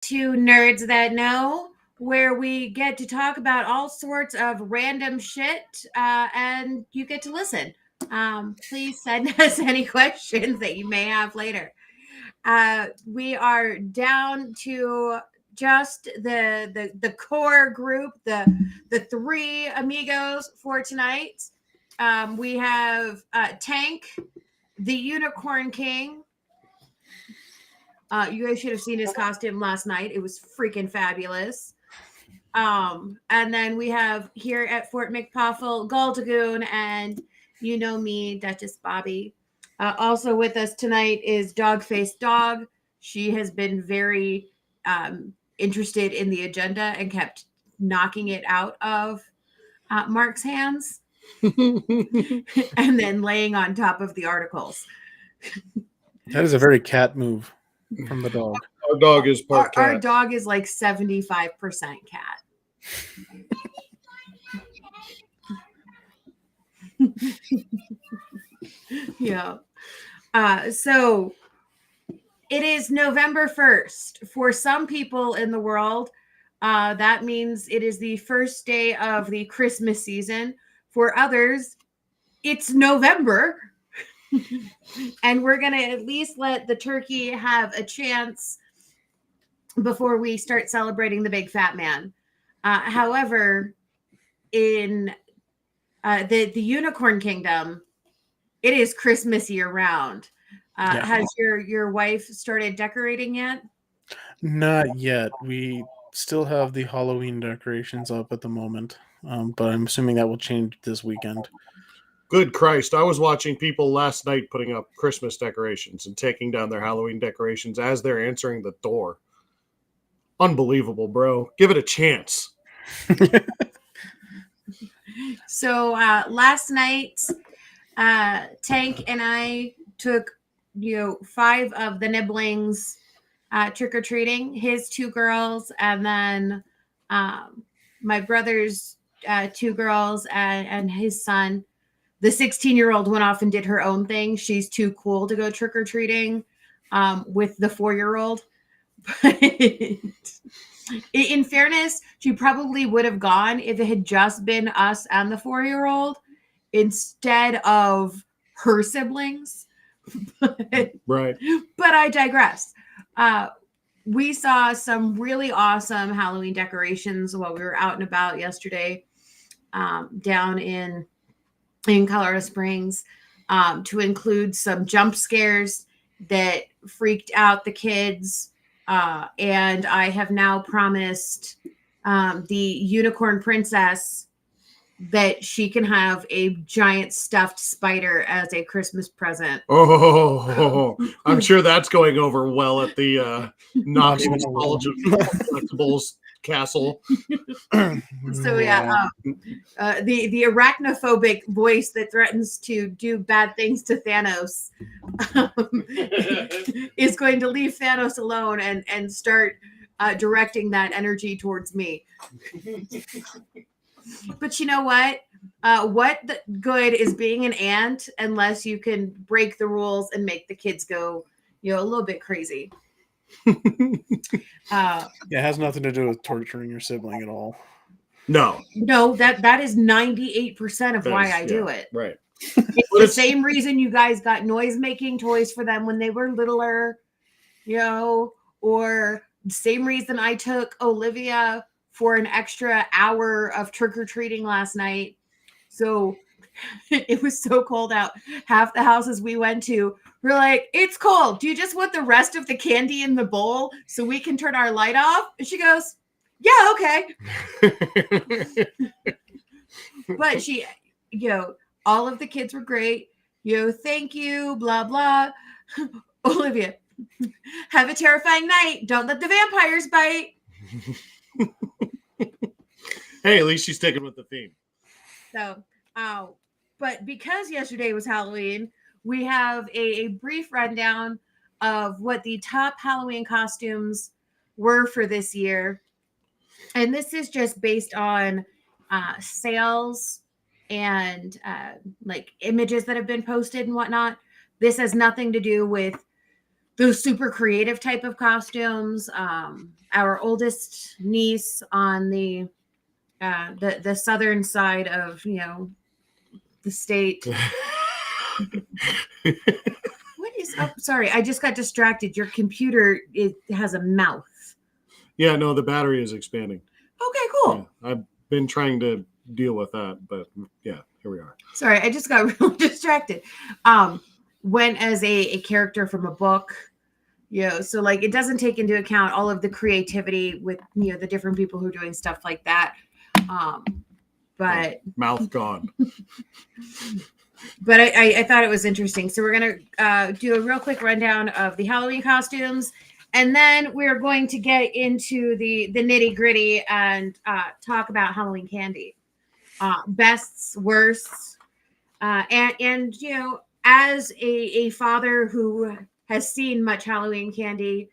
Two nerds that know, where we get to talk about all sorts of random shit, and you get to listen. Please send us any questions that you may have later. We are down to just the core group, the three amigos for tonight. We have Tank, the Unicorn King. You guys should have seen his costume last night. It was freaking fabulous. And then we have here at Fort McPoffle, Galdagoon, and you know me, Duchess Bobby. Also with us tonight is Dogface Dog. She has been very interested in the agenda and kept knocking it out of Mark's hands and then laying on top of the articles. That is a very cat move from the dog. Our dog is part cat. Our dog is like 75% cat. Yeah. So it is November 1st. For some people in the world, that means it is the first day of the Christmas season. For others, it's November. And we're going to at least let the turkey have a chance before we start celebrating the big fat man. However, in the Unicorn Kingdom, it is Christmas year round. Yeah. Has your wife started decorating yet? Not yet. We still have the Halloween decorations up at the moment, but I'm assuming that will change this weekend. Good Christ. I was watching people last night putting up Christmas decorations and taking down their Halloween decorations as they're answering the door. Unbelievable, bro. Give it a chance. So last night, Tank and I took 5 of the nibblings trick-or-treating, his 2 girls, and then my brother's 2 girls and his son. The 16-year-old went off and did her own thing. She's too cool to go trick-or-treating with the 4-year-old. But in fairness, she probably would have gone if it had just been us and the 4-year-old instead of her siblings. Right. But I digress. We saw some really awesome Halloween decorations while we were out and about yesterday down in Colorado Springs, to include some jump scares that freaked out the kids. And I have now promised the Unicorn Princess that she can have a giant stuffed spider as a Christmas present. Oh, I'm sure that's going over well at the Knoxville College of Collectibles Castle. So yeah, the arachnophobic voice that threatens to do bad things to Thanos is going to leave Thanos alone and start directing that energy towards me. But you know what? What good is being an aunt unless you can break the rules and make the kids go, a little bit crazy? Yeah, it has nothing to do with torturing your sibling at all. No, that is 98% of why I do it. Right. It's the same reason you guys got noise-making toys for them when they were littler, or the same reason I took Olivia for an extra hour of trick-or-treating last night. So it was so cold out. Half the houses we went to were like, it's cold. Do you just want the rest of the candy in the bowl so we can turn our light off? And she goes, yeah, okay. But she, all of the kids were great. Thank you, blah, blah. Olivia, have a terrifying night. Don't let the vampires bite. Hey, at least she's sticking with the theme. So, but because yesterday was Halloween, we have a brief rundown of what the top Halloween costumes were for this year. And this is just based on sales and like images that have been posted and whatnot. This has nothing to do with those super creative type of costumes. Our oldest niece on the southern side of the state. What is up? Sorry, I just got distracted. Your computer, it has a mouth. Yeah, no, the battery is expanding. Okay, cool. Yeah, I've been trying to deal with that, but yeah, here we are. Sorry, I just got real distracted. Went as a character from a book, so like it doesn't take into account all of the creativity with the different people who are doing stuff like that. But Mouth gone. But I thought it was interesting. So we're gonna do a real quick rundown of the Halloween costumes, and then we're going to get into the nitty gritty and talk about Halloween candy, bests, worsts, and as a father who has seen much Halloween candy,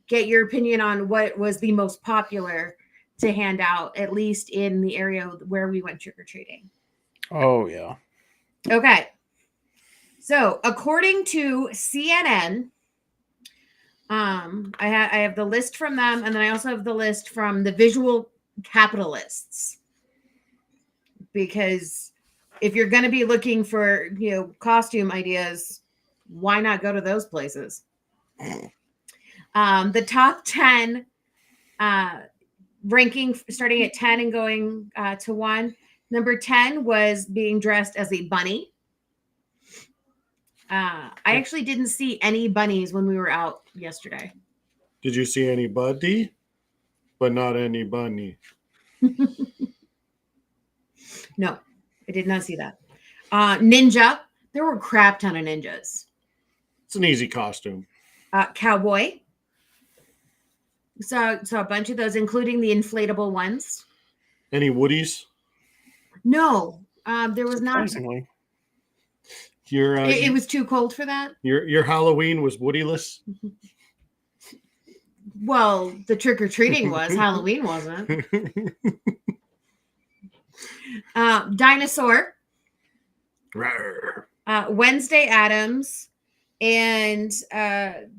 get your opinion on what was the most popular to hand out, at least in the area where we went trick-or-treating. Oh, yeah. Okay. So according to CNN, I have the list from them, and then I also have the list from the visual capitalists. Because if you're going to be looking for, costume ideas, why not go to those places? The top 10 ranking starting at 10 and going to 1. Number 10 was being dressed as a bunny. I actually didn't see any bunnies when we were out yesterday. Did you see any buddy? But not any bunny. No, I did not see that. Ninja. There were a crap ton of ninjas. It's an easy costume. Cowboy. So a bunch of those, including the inflatable ones. Any Woodies? No, there was not. Surprisingly. It was too cold for that. Your Halloween was Woodyless? Well, the trick-or-treating was. Halloween wasn't. Dinosaur. Wednesday Addams. And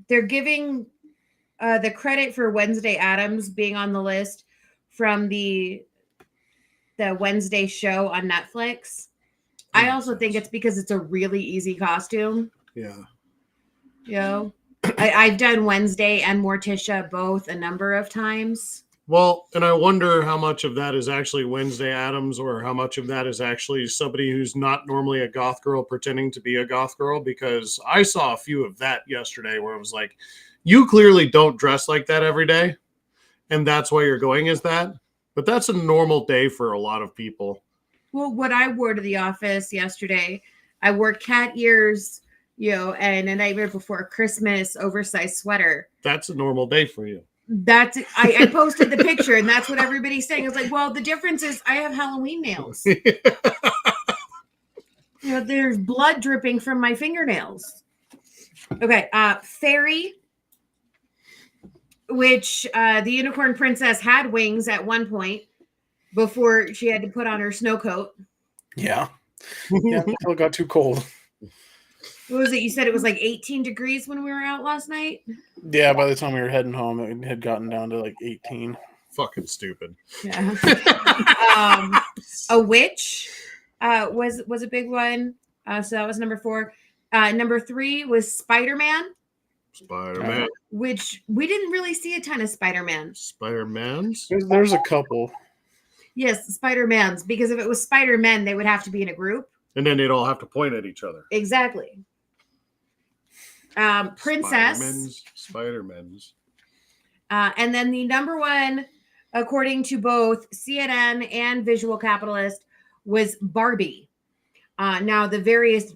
they're giving the credit for Wednesday Addams being on the list from the Wednesday show on Netflix. I also think it's because it's a really easy costume. Yeah. I've done Wednesday and Morticia both a number of times. Well, and I wonder how much of that is actually Wednesday Addams or how much of that is actually somebody who's not normally a goth girl pretending to be a goth girl, because I saw a few of that yesterday where it was like, you clearly don't dress like that every day, and that's why you're going as that. But that's a normal day for a lot of people. Well, what I wore to the office yesterday, I wore cat ears, and a nightmare before Christmas oversized sweater. That's a normal day for you. That's I posted the picture, and that's what everybody's saying. It's like, well, the difference is I have Halloween nails. There's blood dripping from my fingernails. Okay, fairy, which the unicorn princess had wings at one point before she had to put on her snow coat. Yeah. Yeah, until it got too cold. What was it? You said it was like 18 degrees when we were out last night? Yeah, by the time we were heading home, it had gotten down to like 18. Fucking stupid. Yeah. A witch was a big one. So that was number 4. Number 3 was Spider-Man. Spider-Man. Which we didn't really see a ton of Spider-Man. Spider-Mans? There's a couple. Yes, Spider-Mans. Because if it was Spider-Man, they would have to be in a group. And then they'd all have to point at each other. Exactly. Princess. Spider-Mans. And then the number 1, according to both CNN and Visual Capitalist, was Barbie. Now, the various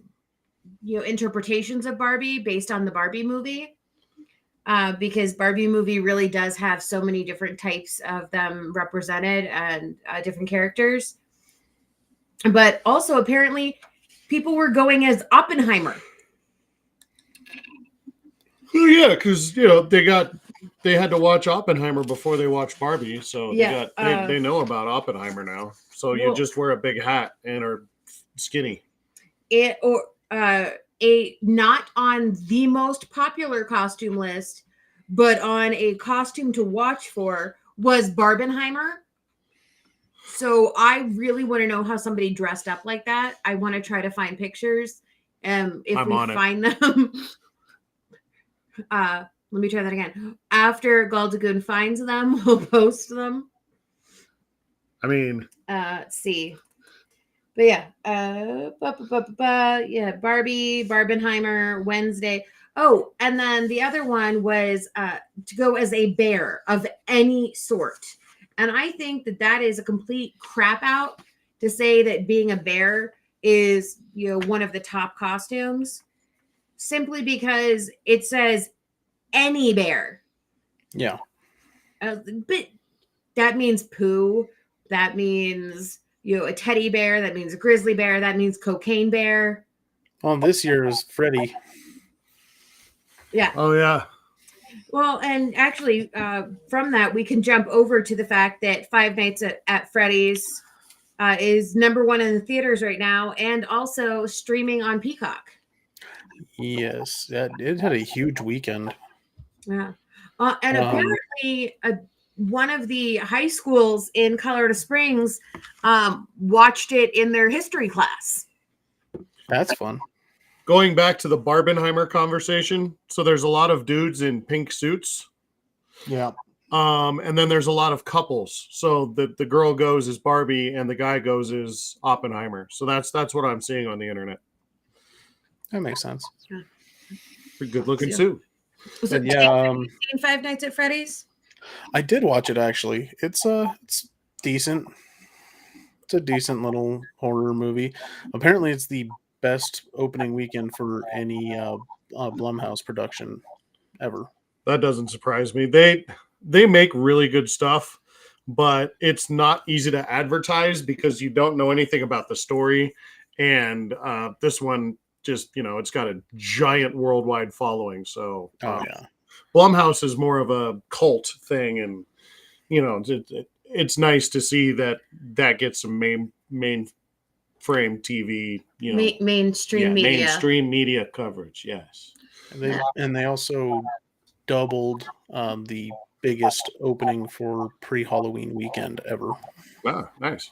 interpretations of Barbie based on the Barbie movie, because Barbie movie really does have so many different types of them represented and different characters. But also, apparently, people were going as Oppenheimer. Well, yeah, because they had to watch Oppenheimer before they watched Barbie, so they know about Oppenheimer now. So you just wear a big hat and are skinny. not on the most popular costume list, but on a costume to watch for was Barbenheimer. So I really want to know how somebody dressed up like that. I want to try to find pictures. If I'm we on it. find them, let me try that again. After Galdagoon finds them, we'll post them. I mean, Let's see. But yeah, yeah, Barbie, Barbenheimer, Wednesday. Oh, and then the other one was to go as a bear of any sort. And I think that that is a complete crap out to say that being a bear is, one of the top costumes, simply because it says any bear. Yeah. But that means poo. That means, a teddy bear. That means a grizzly bear. That means cocaine bear. Well, this year is Freddy. Yeah. oh yeah. Well, and actually, from that, we can jump over to the fact that Five Nights at Freddy's is #1 in the theaters right now, and also streaming on Peacock. Yes, it had a huge weekend. Yeah. And apparently, one of the high schools in Colorado Springs watched it in their history class. That's fun. Going back to the Barbenheimer conversation, so there's a lot of dudes in pink suits. Yeah. And then there's a lot of couples. So the girl goes as Barbie and the guy goes as Oppenheimer. So that's what I'm seeing on the internet. That makes sense. Pretty good looking suit. So, Yeah, seen Five Nights at Freddy's? I did watch it actually. It's decent. It's a decent little horror movie. Apparently, it's the best opening weekend for any Blumhouse production ever. That doesn't surprise me. They make really good stuff, but it's not easy to advertise because you don't know anything about the story. And this one just, it's got a giant worldwide following. So yeah. Blumhouse is more of a cult thing, and it's nice to see that gets some mainframe TV, mainstream media. Mainstream media coverage. Yes, and they also doubled the biggest opening for pre-Halloween weekend ever. Wow, nice.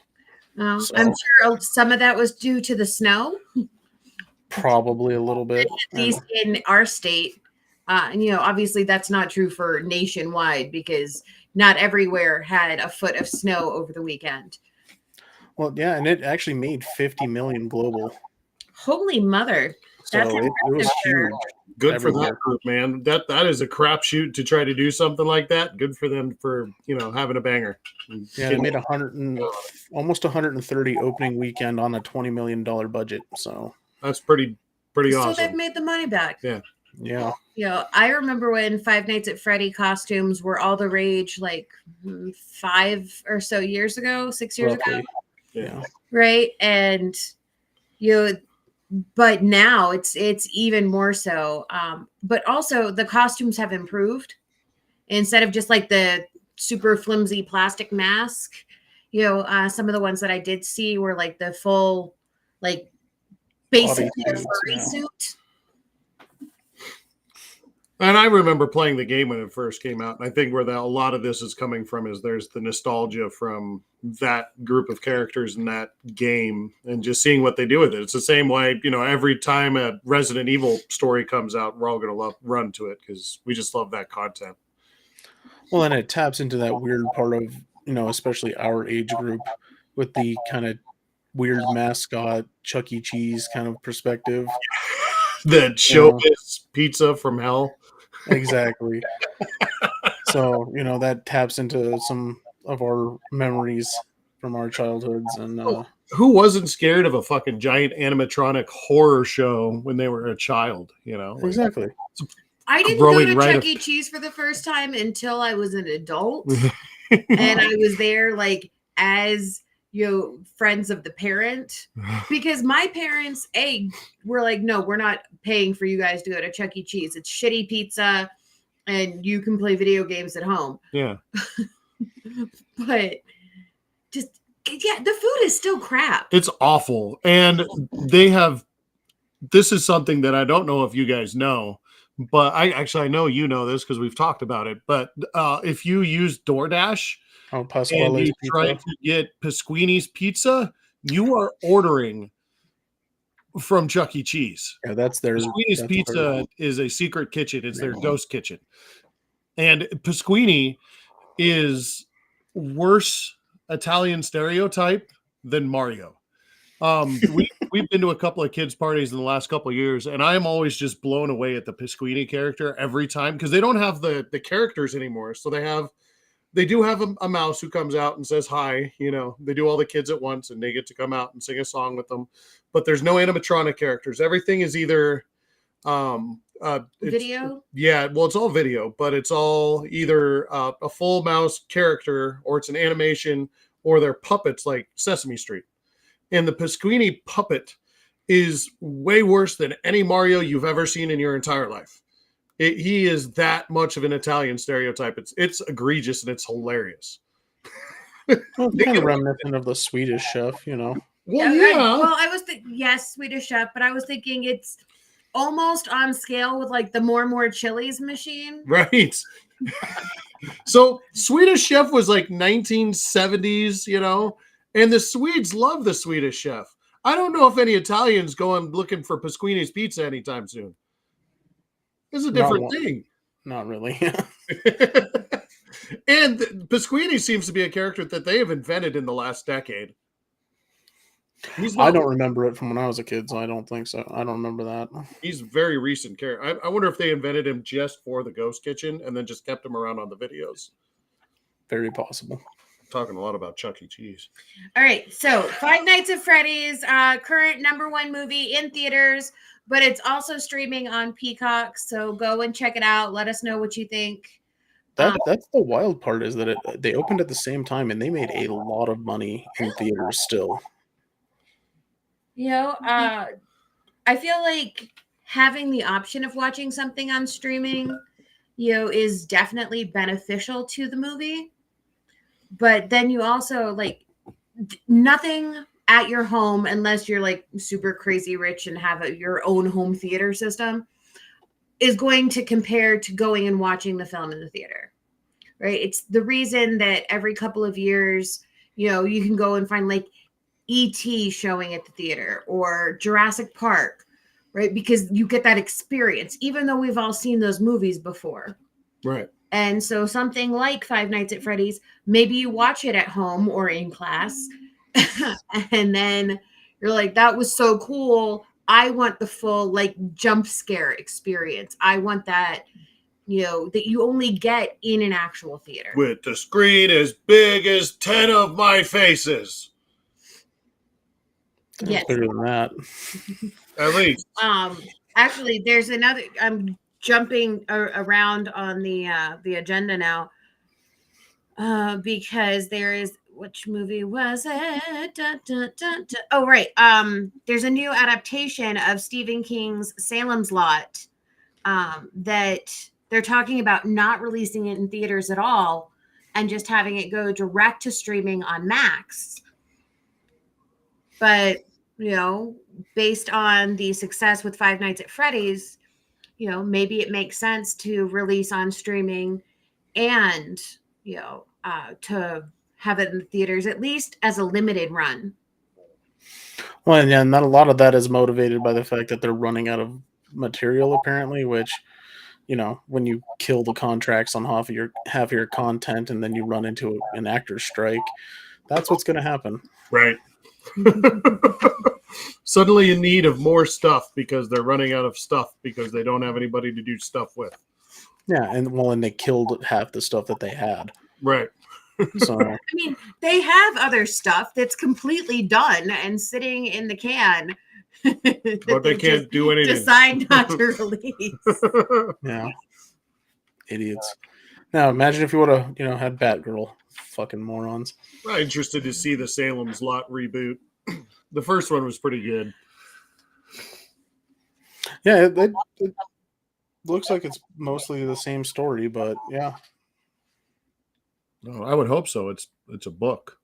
So, I'm sure some of that was due to the snow. Probably a little bit. At least in our state. And, obviously that's not true for nationwide because not everywhere had a foot of snow over the weekend. Well, yeah, and it actually made 50 million global. Holy mother. So it was huge. Good for that group, man. That is a crapshoot to try to do something like that. Good for them for, having a banger. Yeah, they made almost 130 opening weekend on a $20 million budget. So that's pretty awesome. So they've made the money back. Yeah. I remember when Five Nights at Freddy costumes were all the rage, like 5 or so years ago, 6 years ago. Yeah. Right. And, but now it's even more so. But also the costumes have improved. Instead of just like the super flimsy plastic mask, some of the ones that I did see were like the full, like basically a furry suit. And I remember playing the game when it first came out. And I think where a lot of this is coming from is there's the nostalgia from that group of characters in that game and just seeing what they do with it. It's the same way, every time a Resident Evil story comes out, we're all going to run to it because we just love that content. Well, and it taps into that weird part of, especially our age group with the kind of weird mascot, Chuck E. Cheese kind of perspective. The showbiz pizza from hell. Exactly. So, that taps into some of our memories from our childhoods. And who wasn't scared of a fucking giant animatronic horror show when they were a child, Exactly. I didn't go to Chuck E. Cheese for the first time until I was an adult. And I was there like as friends of the parent, because my parents were like, no, we're not paying for you guys to go to Chuck E. Cheese. It's shitty pizza and you can play video games at home. Yeah. But the food is still crap. It's awful. And they have this is something that I don't know if you guys know, but I know you know this because we've talked about it. But if you use DoorDash Oh, and Pasquale's you try pizza. to get Pasquini's pizza, you are ordering from Chuck E. Cheese. Yeah, that's their. Pasquini's That's Pizza their is a secret kitchen. It's their name. ghost kitchen. And Pasquini is worse Italian stereotype than Mario. We've been to a couple of kids' parties in the last couple of years, and I'm always just blown away at the Pasquini character every time because they don't have the characters anymore. So they do have a mouse who comes out and says hi. You know, they do all the kids at once, and they get to come out and sing a song with them. But there's no animatronic characters. Everything is either Video. yeah, well, it's all video, but it's all either a full mouse character or it's an animation or they're puppets like Sesame Street. And the Pasquini puppet is way worse than any Mario you've ever seen in your entire life. He is that much of an Italian stereotype. It's egregious and it's hilarious. Well, it's kind of reminiscent of the Swedish Chef, you know. Well, yeah. I was thinking, yes, Swedish Chef, but I was thinking it's almost on scale with like the more chilies machine. Right. So Swedish Chef was like 1970s, you know, and the Swedes love the Swedish Chef. I don't know if any Italians go and looking for Pasquini's pizza anytime soon. It's a different thing. Not really. And Pasquini seems to be a character that they have invented in the last decade. I don't remember it from when I was a kid, so I don't think so. I don't remember that. He's a very recent character. I wonder if they invented him just for the Ghost Kitchen and then just kept him around on the videos. Very possible. Talking a lot about Chuck E. Cheese. All right, so Five Nights at Freddy's, current #1 movie in theaters, but it's also streaming on Peacock. So go and check it out. Let us know what you think. That's the wild part is that they opened at the same time and they made a lot of money in theaters still. You know, I feel like having the option of watching something on streaming, you know, is definitely beneficial to the movie. But then you also like nothing at your home unless you're like super crazy rich and have your own home theater system is going to compare to going and watching the film in the theater, right? It's the reason that every couple of years, you know, you can go and find like E.T. showing at the theater or Jurassic Park, right? Because you get that experience, even though we've all seen those movies before. Right. And so something like Five Nights at Freddy's, maybe you watch it at home or in class, and then you're like, that was so cool. I want the full like jump scare experience. I want that, you know, that you only get in an actual theater. With the screen as big as 10 of my faces. Yes. It's bigger than that. At least. Actually, there's another. I'm jumping around on the agenda now because there is. Which movie was it? Dun, dun, dun, dun. Oh, right. There's a new adaptation of Stephen King's Salem's Lot that they're talking about not releasing it in theaters at all and just having it go direct to streaming on Max. But, you know, based on the success with Five Nights at Freddy's, you know, maybe it makes sense to release on streaming and, you know, to have it in the theaters, at least as a limited run. Well, and yeah, not a lot of that is motivated by the fact that they're running out of material, apparently, which, you know, when you kill the contracts on half of your content and then you run into an actor's strike, that's what's going to happen. Right. Suddenly in need of more stuff because they're running out of stuff because they don't have anybody to do stuff with. Yeah, and they killed half the stuff that they had. Right. So I mean, they have other stuff that's completely done and sitting in the can. But they can't do anything. Decide not to release. Yeah. Idiots. Now imagine if you would have, you know, had Batgirl. Fucking morons. I'm interested to see the Salem's Lot reboot. The first one was pretty good. Yeah, it looks like it's mostly the same story, but yeah. No, I would hope so. It's a book.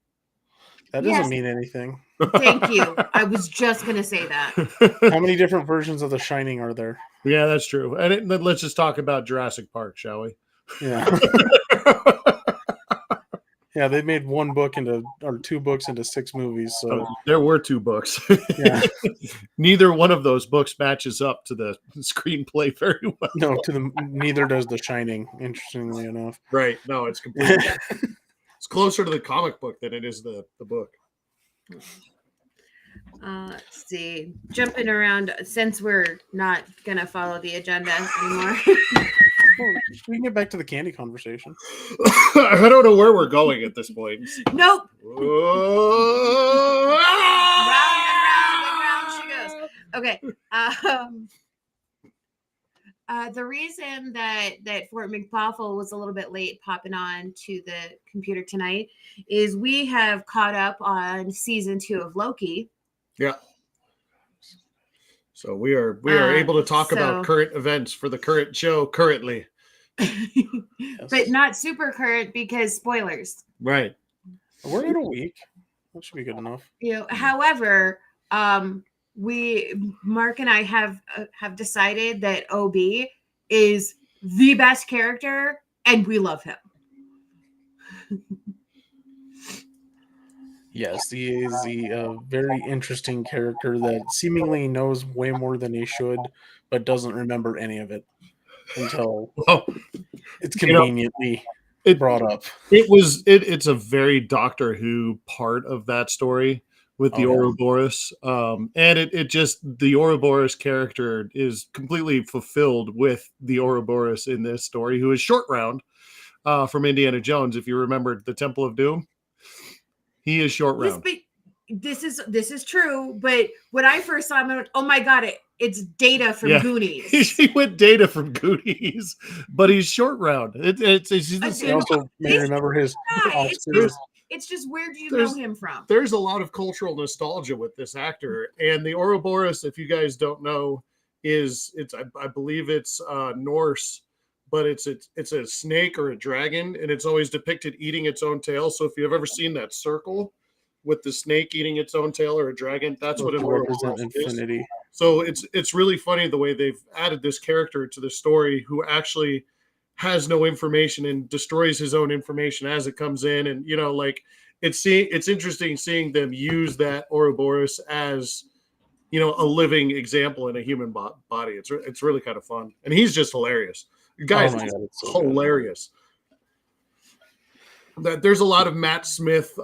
That doesn't mean anything. Thank you. I was just going to say that. How many different versions of The Shining are there? Yeah, that's true. And let's just talk about Jurassic Park, shall we? Yeah. Yeah, they made 2 books into 6 movies. So there were 2 books. yeah, Neither one of those books matches up to the screenplay very well. no, neither does The Shining. Interestingly enough, Right? No, it's completely. It's closer to the comic book than it is the book. Let's see. Jumping around, since we're not going to follow the agenda anymore. Well, we can get back to the candy conversation. I don't know where we're going at this point. Nope. Oh! Round and round she goes. Okay. The reason that Fort McPaufel was a little bit late popping on to the computer tonight is we have caught up on season 2 of Loki. Yeah. So we are able to talk about current events for the current show currently. But not super current because spoilers. Right. We're in a week. That should be good enough. However, Mark and I have decided that OB is the best character and we love him. Yes, he is a very interesting character that seemingly knows way more than he should, but doesn't remember any of it until it's conveniently brought up. It's a very Doctor Who part of that story with the Ouroboros. And it just, the Ouroboros character is completely fulfilled with the Ouroboros in this story, who is Short Round from Indiana Jones. If you remember the Temple of Doom, he is Short Round. This is true, but when I first saw him, I went, oh my God, it's Data from Goonies. He went Data from Goonies, but he's Short Round. I also may remember his It's just, where do you know him from? There's a lot of cultural nostalgia with this actor, and the Ouroboros, if you guys don't know, I believe it's Norse, but it's a snake or a dragon, and it's always depicted eating its own tail. So if you've ever seen that circle with the snake eating its own tail or a dragon, that's what it represents. Infinity. So it's really funny the way they've added this character to the story who actually has no information and destroys his own information as it comes in. And, it's interesting seeing them use that Ouroboros as, a living example in a human body. It's really kind of fun. And he's just hilarious. Guys, hilarious. There's a lot of Matt Smith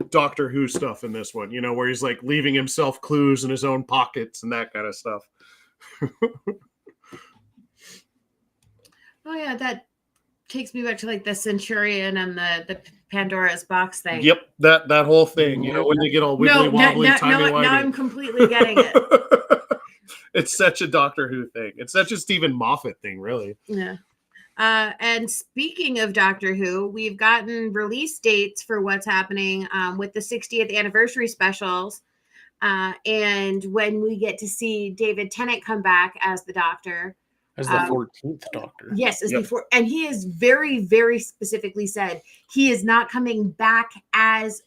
Doctor Who stuff in this one, where he's like leaving himself clues in his own pockets and that kind of stuff. Oh yeah, that takes me back to like the Centurion and the Pandora's box thing. Yep, that whole thing, when they get all wibbly wobbly, timey-wimey. Now I'm completely getting it. It's such a Doctor Who thing. It's such a Stephen Moffat thing, really. Yeah. And speaking of Doctor Who, we've gotten release dates for what's happening with the 60th anniversary specials. And when we get to see David Tennant come back as the Doctor. As the 14th Doctor. Yes, before. And he has very, very specifically said he is not coming back as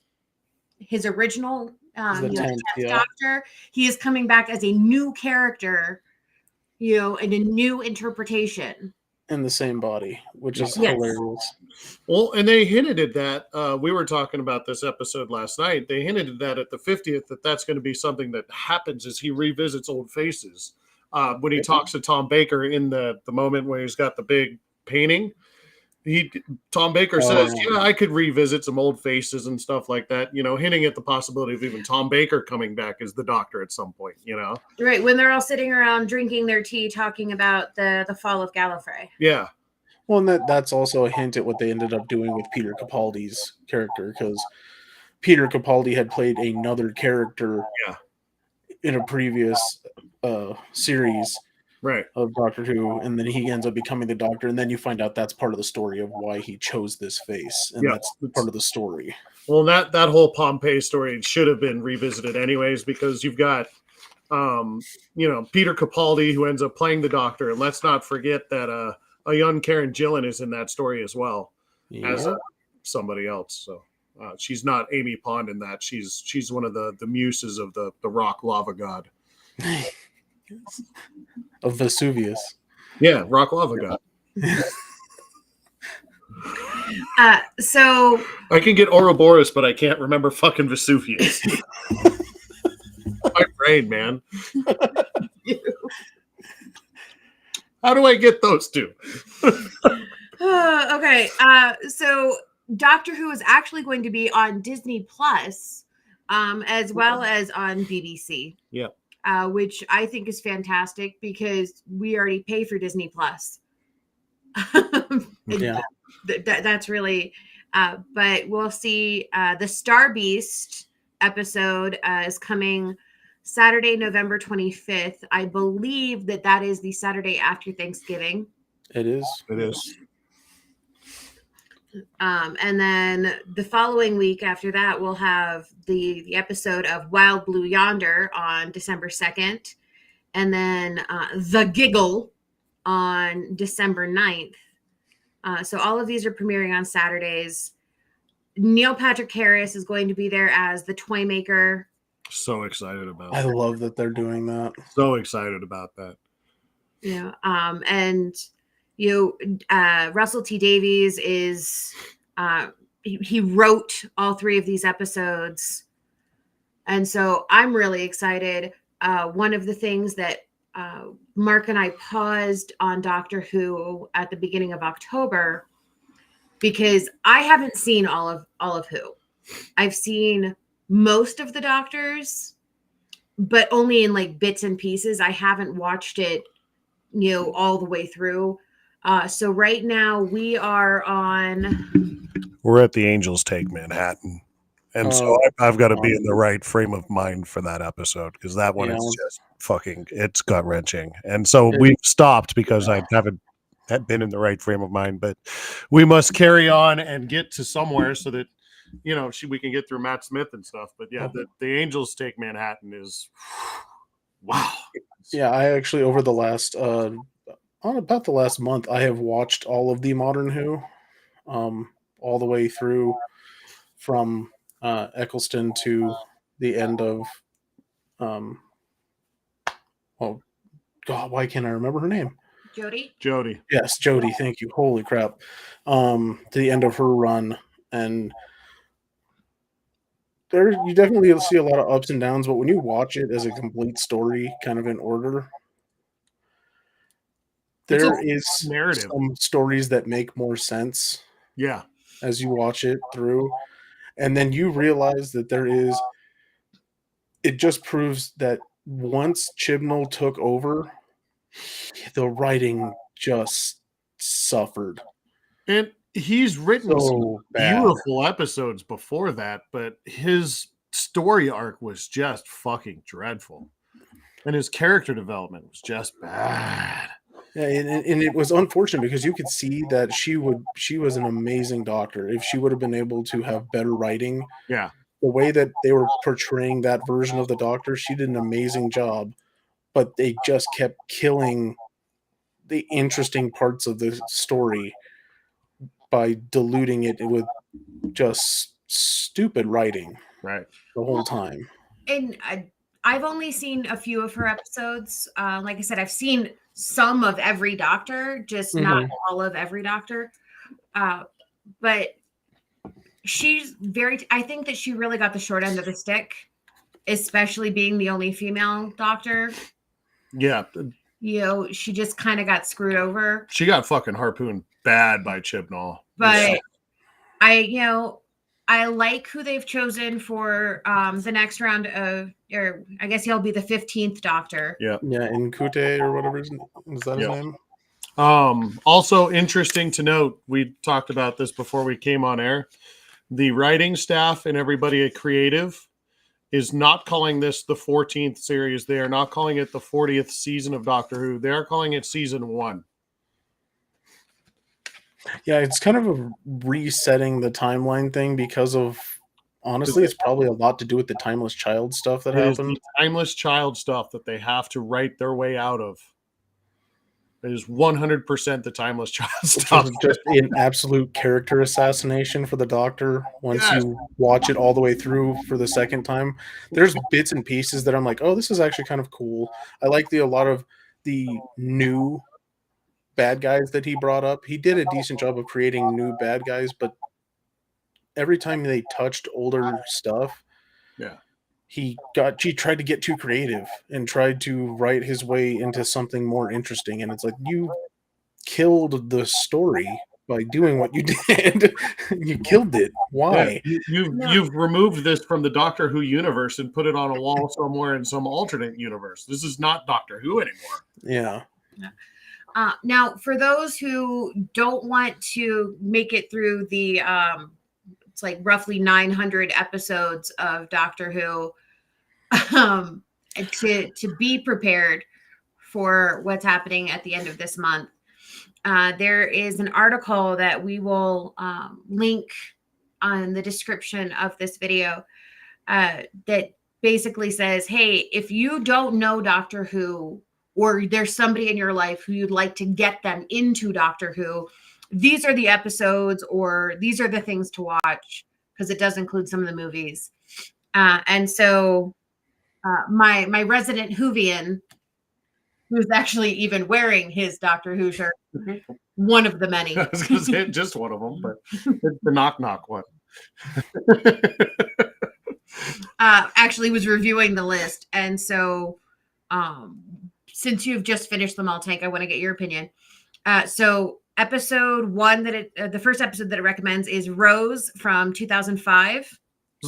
his original 10th Doctor. He is coming back as a new character, in a new interpretation. In the same body, which is hilarious. Well, and they hinted at that. We were talking about this episode last night. They hinted at that at the 50th, that's going to be something that happens as he revisits old faces. When he talks to Tom Baker in the moment where he's got the big painting, Tom Baker says, I could revisit some old faces and stuff like that, hinting at the possibility of even Tom Baker coming back as the Doctor at some point, Right, when they're all sitting around drinking their tea, talking about the fall of Gallifrey. Yeah. Well, and that's also a hint at what they ended up doing with Peter Capaldi's character, because Peter Capaldi had played another character in a previous series of Doctor Who, and then he ends up becoming the Doctor, and then you find out that's part of the story of why he chose this face, and that's part of the story. Well, that whole Pompeii story should have been revisited anyways, because you've got Peter Capaldi who ends up playing the Doctor, and let's not forget that a young Karen Gillan is in that story as well as somebody else. So She's not Amy Pond in that. She's one of the muses of the rock lava god. Of Vesuvius. Yeah, rock lava god. So I can get Ouroboros, but I can't remember fucking Vesuvius. My brain, man. How do I get those two? okay. So Doctor Who is actually going to be on Disney Plus, as well as on BBC. Yeah. Which I think is fantastic because we already pay for Disney Plus. Yeah. That's really, but we'll see. The Star Beast episode is coming Saturday, November 25th. I believe that is the Saturday after Thanksgiving. It is. It is. And then the following week after that, we'll have the episode of Wild Blue Yonder on December 2nd. And then The Giggle on December 9th. So all of these are premiering on Saturdays. Neil Patrick Harris is going to be there as the toy maker. So excited about I it. love that they're doing that. So excited about that. Yeah. And Russell T Davies is he wrote all three of these episodes, and so I'm really excited. One of the things that Mark and I paused on Doctor Who at the beginning of October, because I haven't seen all of Who. I've seen most of the Doctors, but only in like bits and pieces. I haven't watched it, all the way through. So right now we're at the Angels Take Manhattan. And so I've got to be in the right frame of mind for that episode, because that one is just fucking, it's gut wrenching. And so we've stopped because I haven't been in the right frame of mind, but we must carry on and get to somewhere so that, we can get through Matt Smith and stuff. But yeah, the Angels Take Manhattan is, wow. Yeah, I actually, over the last, on about the last month, I have watched all of the Modern Who, all the way through from Eccleston to the end of, oh God, why can't I remember her name? Jodie. Yes, Jodie. Thank you. Holy crap! To the end of her run, and there you definitely see a lot of ups and downs. But when you watch it as a complete story, kind of in order, there is narrative. Some stories that make more sense. Yeah, as you watch it through, and then you realize that it just proves that once Chibnall took over, the writing just suffered. And he's written some bad. beautiful episodes before that, but his story arc was just fucking dreadful. And his character development was just bad. Yeah, and it was unfortunate because you could see that she was an amazing doctor. If she would have been able to have better writing, yeah, the way that they were portraying that version of the doctor, she did an amazing job. But they just kept killing the interesting parts of the story by diluting it with just stupid writing, right, the whole time. And I've only seen a few of her episodes. Like I said, I've seen some of every Doctor, just not all of every Doctor. But she's I think that she really got the short end of the stick, especially being the only female Doctor. Yeah. She just kind of got screwed over. She got fucking harpooned bad by Chibnall. But I like who they've chosen for the next round of, or I guess he'll be the 15th Doctor. Yeah. Yeah, Nkute or whatever is that his name? Also interesting to note, we talked about this before we came on air. The writing staff and everybody at Creative is not calling this the 14th series. They are not calling it the 40th season of Doctor Who. They are calling it season 1. Yeah, it's kind of a resetting the timeline thing because of, honestly, it's probably a lot to do with the Timeless Child stuff that happened. Timeless Child stuff that they have to write their way out of. It is 100% the timeless child Which stuff. was just an absolute character assassination for the Doctor. Once Yes. you watch it all the way through for the second time, there's bits and pieces that I'm like, oh, this is actually kind of cool. I like a lot of the new bad guys that he brought up. He did a decent job of creating new bad guys, but every time they touched older stuff, Yeah. he tried to get too creative and tried to write his way into something more interesting. And it's like, you killed the story by doing what you did. You killed it. Why? Yeah. No. You've removed this from the Doctor Who universe and put it on a wall somewhere in some alternate universe. This is not Doctor Who anymore. Yeah. Now, for those who don't want to make it through the, it's like roughly 900 episodes of Doctor Who, to be prepared for what's happening at the end of this month, there is an article that we will link on the description of this video that basically says, hey, if you don't know Doctor Who, or there's somebody in your life who you'd like to get them into Doctor Who, these are the episodes, or these are the things to watch, because it does include some of the movies. And so my resident Whovian, who's actually even wearing his Doctor Who shirt, one of the many. I was going to say just one of them, but it's the knock one. Actually was reviewing the list. And so since you've just finished them all, Tank, I want to get your opinion. So episode one the first episode that it recommends is Rose from 2005.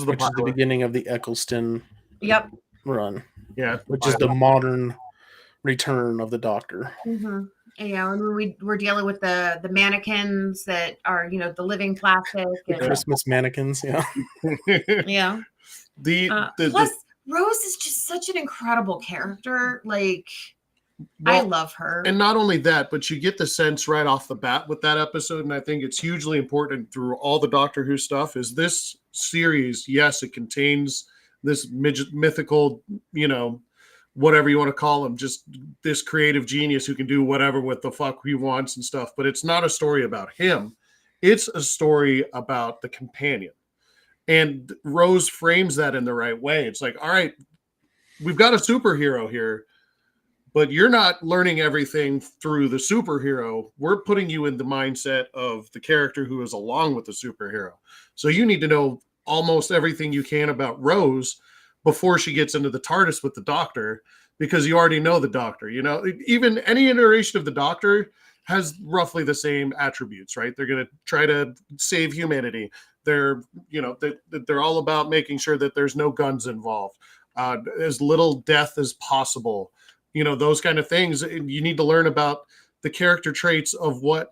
Which is the beginning of the Eccleston run. Yeah. Which is the modern return of the Doctor. Mm-hmm. Yeah, and we're dealing with the mannequins that are, the living plastic. The Christmas mannequins, yeah. Yeah. Plus, Rose is just such an incredible character. Like, I love her. And not only that, but you get the sense right off the bat with that episode, and I think it's hugely important through all the Doctor Who stuff, is this series, yes, it contains this mythical, whatever you want to call him, just this creative genius who can do whatever with the fuck he wants and stuff, but it's not a story about him. It's a story about the companion. And Rose frames that in the right way. It's like, all right, we've got a superhero here, but you're not learning everything through the superhero. We're putting you in the mindset of the character who is along with the superhero. So you need to know almost everything you can about Rose before she gets into the TARDIS with the Doctor, because you already know the Doctor. Even any iteration of the Doctor has roughly the same attributes, right? They're going to try to save humanity. They're all about making sure that there's no guns involved, as little death as possible. Those kind of things. You need to learn about the character traits of what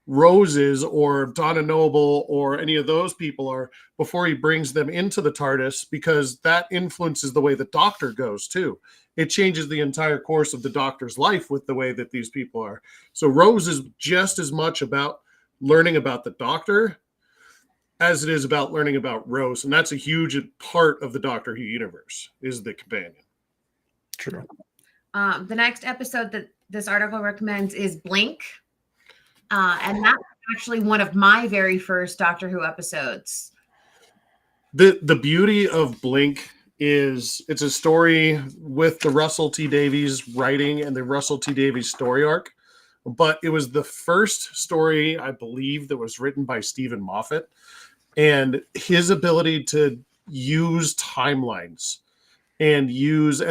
Rose is, or Donna Noble, or any of those people are, before he brings them into the TARDIS, because that influences the way the Doctor goes too. It changes the entire course of the Doctor's life with the way that these people are. So Rose is just as much about learning about the Doctor as it is about learning about Rose. And that's a huge part of the Doctor Who universe, is the companion. True. The next episode that this article recommends is Blink. And that's actually one of my very first Doctor Who episodes. The beauty of Blink is it's a story with the Russell T Davies writing and the Russell T Davies story arc. But it was the first story, I believe, that was written by Stephen Moffat. And his ability to use timelines and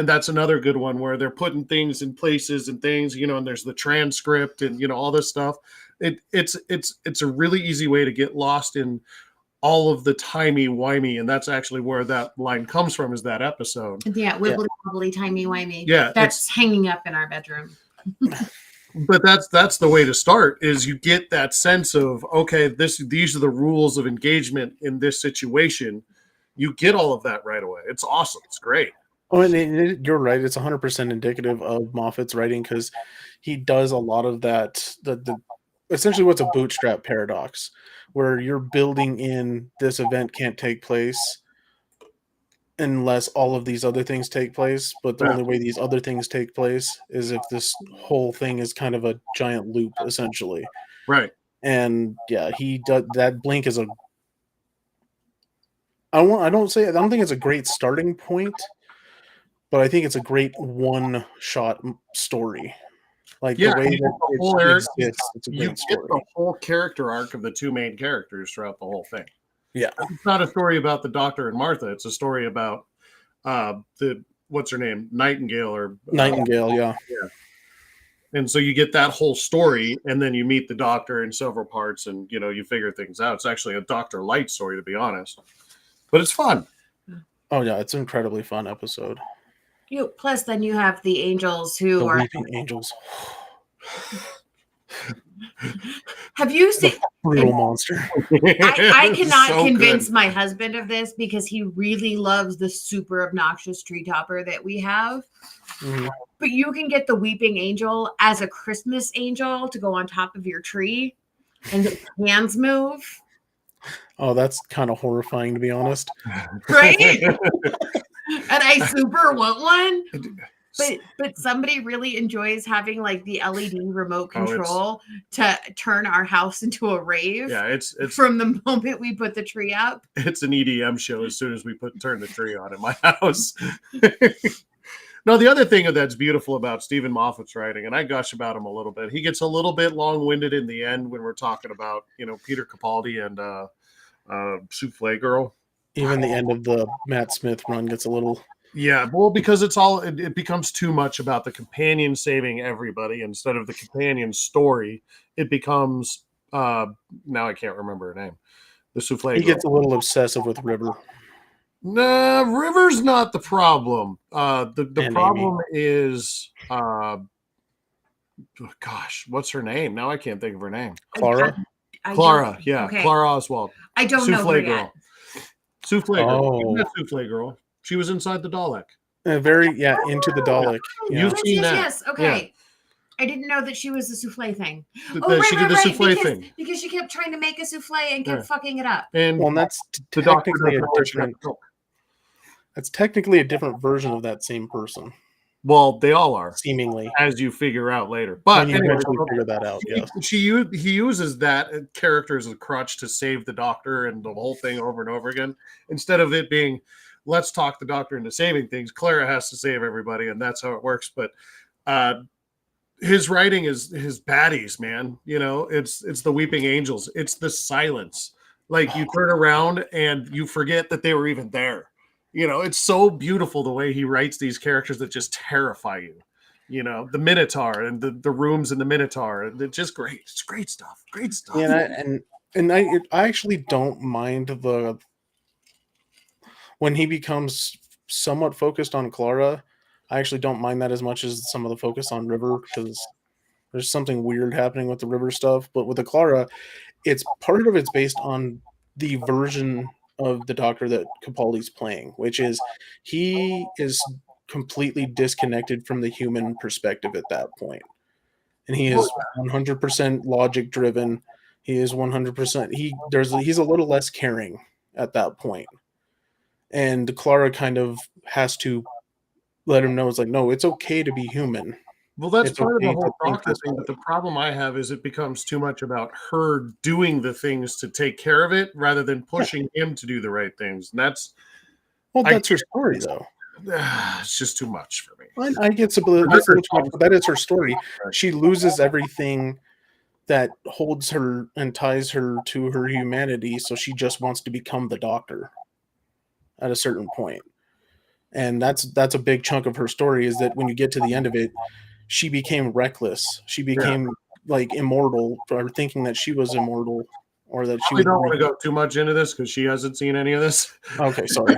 that's another good one where they're putting things in places and things, and there's the transcript and, all this stuff. It's a really easy way to get lost in all of the timey-wimey, and that's actually where that line comes from, is that episode. Yeah, wibbly-wobbly, timey-wimey. Yeah. That's hanging up in our bedroom. But that's the way to start, is you get that sense of, okay, these are the rules of engagement in this situation. You get all of that right away. It's awesome. It's great. Oh, and you're right. It's 100% indicative of Moffat's writing, because he does a lot of that. The essentially what's a bootstrap paradox, where you're building in this event can't take place unless all of these other things take place. But the only way these other things take place is if this whole thing is kind of a giant loop, essentially. Right. And yeah, he does that. Blink is a. I don't think it's a great starting point, but I think it's a great one-shot story. Like Yeah, the way and that the it whole arc, exists, it's a you great get story. the whole character arc of the two main characters throughout the whole thing. Yeah, It's not a story about the Doctor and Martha. It's a story about the what's her name, Nightingale or Nightingale. Yeah. and so you get that whole story, and then you meet the Doctor in several parts, and you figure things out. It's actually a Doctor Light story, to be honest, but it's fun. Oh yeah, it's an incredibly fun episode. Plus, then you have the angels who The are. Weeping Angels. Have you seen? Brutal monster. I cannot So convince good. my husband of this because he really loves the super obnoxious tree topper that we have. Mhm. But you can get the weeping angel as a Christmas angel to go on top of your tree, and his hands move. Oh, that's kind of horrifying, to be honest. Right? And I super want one. But somebody really enjoys having like the LED remote control to turn our house into a rave. Yeah, it's from the moment we put the tree up. It's an EDM show as soon as we turn the tree on in my house. No, the other thing that's beautiful about Stephen Moffat's writing, and I gush about him a little bit, he gets a little bit long-winded in the end when we're talking about Peter Capaldi and Souffle Girl. Even the end of the Matt Smith run gets a little. Yeah, well, because it becomes too much about the companion saving everybody instead of the companion story. It becomes now I can't remember her name. The Souffle He Girl. gets a little obsessive with River. Nah, River's not the problem. The And problem is gosh, what's her name? Now I can't think of her name. Clara. Clara, yeah, okay. Clara Oswald. I don't know Souffle her Girl. yet. Souffle Girl. Oh. Not Souffle Girl. She was inside the Dalek. Into the Dalek. Yeah. You've seen that. Yes. Okay. I didn't know that she was the souffle thing. She did the souffle thing because she kept trying to make a souffle and kept fucking it up. And well, and that's the Doctor technically a different. That's technically a different version of that same person. Well, they all are, seemingly, as you figure out later. But when you eventually figure that out, yes. He uses that character as a crutch to save the Doctor and the whole thing over and over again. Instead of it being, let's talk the Doctor into saving things, Clara has to save everybody, and that's how it works. But his writing is his baddies, man. It's the Weeping Angels. It's the silence. Like you turn around and you forget that they were even there. It's so beautiful the way he writes these characters that just terrify you. The Minotaur and the rooms in the Minotaur. It's just great. It's great stuff. Great stuff. Yeah, I actually don't mind when he becomes somewhat focused on Clara. I actually don't mind that as much as some of the focus on River, because there's something weird happening with the River stuff. But with the Clara, it's based on the version of the Doctor that Capaldi's playing, which is he is completely disconnected from the human perspective at that point. And he is 100% logic driven. He is 100%. He's a little less caring at that point. And Clara kind of has to let him know, it's like, no, it's okay to be human. Well, that's part of the whole Doctor thing, but the problem I have is it becomes too much about her doing the things to take care of it rather than pushing him to do the right things. And that's her story, though. It's just too much for me. I get a little too much, but that is her story. She loses everything that holds her and ties her to her humanity, so she just wants to become the Doctor at a certain point. And that's a big chunk of her story, is that when you get to the end of it, she became reckless. She became like immortal, or thinking that she was immortal, or that she. We don't want to go too much into this because she hasn't seen any of this. Okay, sorry.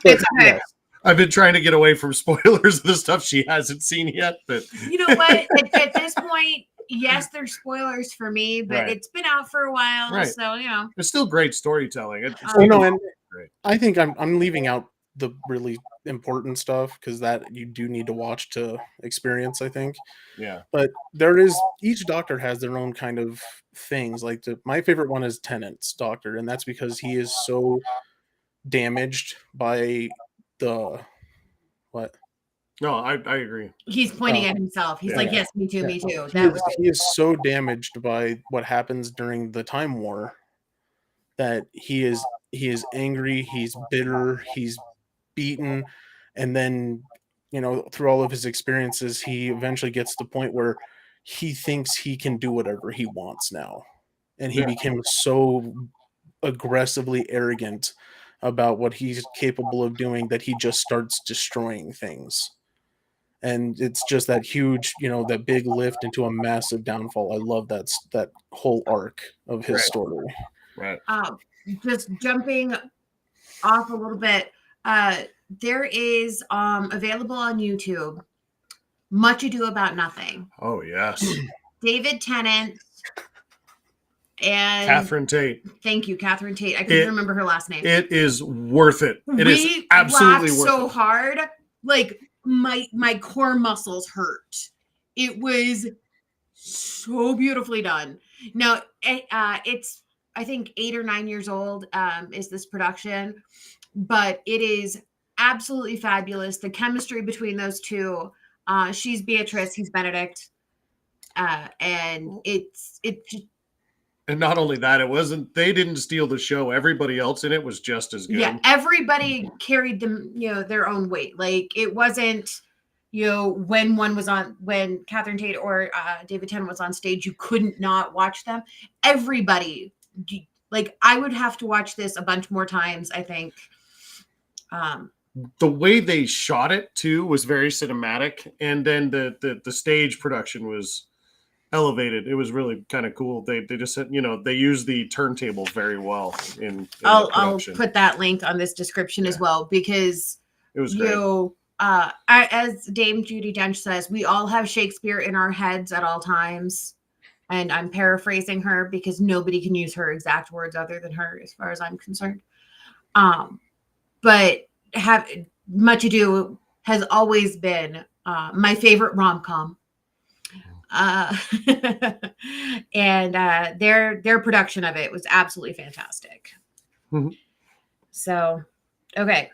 It's okay. Yes. I've been trying to get away from spoilers of the stuff she hasn't seen yet, but you know what? At this point, yes, there's spoilers for me, but it's been out for a while, so it's still great storytelling. I think I'm leaving out the really important stuff, because that you do need to watch to experience, I think. Yeah. But each Doctor has their own kind of things. Like my favorite one is Tenant's Doctor, and that's because he is so damaged by the what? No, I agree. He's pointing Oh, at himself. He's yeah. like, yes, me too, Yeah. me too. He That was is, he is so damaged by what happens during the Time War that he is angry, he's bitter, he's beaten, and then through all of his experiences, he eventually gets to the point where he thinks he can do whatever he wants now, and he Yeah. became so aggressively arrogant about what he's capable of doing that he just starts destroying things. And it's just that huge, that big lift into a massive downfall. I love that whole arc of his Right. story. Right. just jumping off a little bit. There is available on YouTube, Much Ado About Nothing. Oh yes. David Tennant and Catherine Tate. Thank you, Catherine Tate. I couldn't remember her last name. It is worth it. It is We absolutely laughed worth so it. hard, like my core muscles hurt. It was so beautifully done. Now it's I think 8 or 9 years old is this production, but it is absolutely fabulous. The chemistry between those two. She's Beatrice, he's Benedict, and it's And not only that, they didn't steal the show. Everybody else in it was just as good. yeah, everybody carried them, their own weight. Like it wasn't, when Catherine Tate or David Tennant was on stage, you couldn't not watch them. Everybody, like I would have to watch this a bunch more times, I think. The way they shot it too was very cinematic, and then the stage production was elevated. It was really kind of cool. They just said, they use the turntable very well in I'll put that link on this description as well, because it was great. As Dame Judi Dench says, we all have Shakespeare in our heads at all times. And I'm paraphrasing her because nobody can use her exact words other than her, as far as I'm concerned. But Much Ado has always been my favorite rom-com. And their production of it was absolutely fantastic. Mm-hmm. So, okay.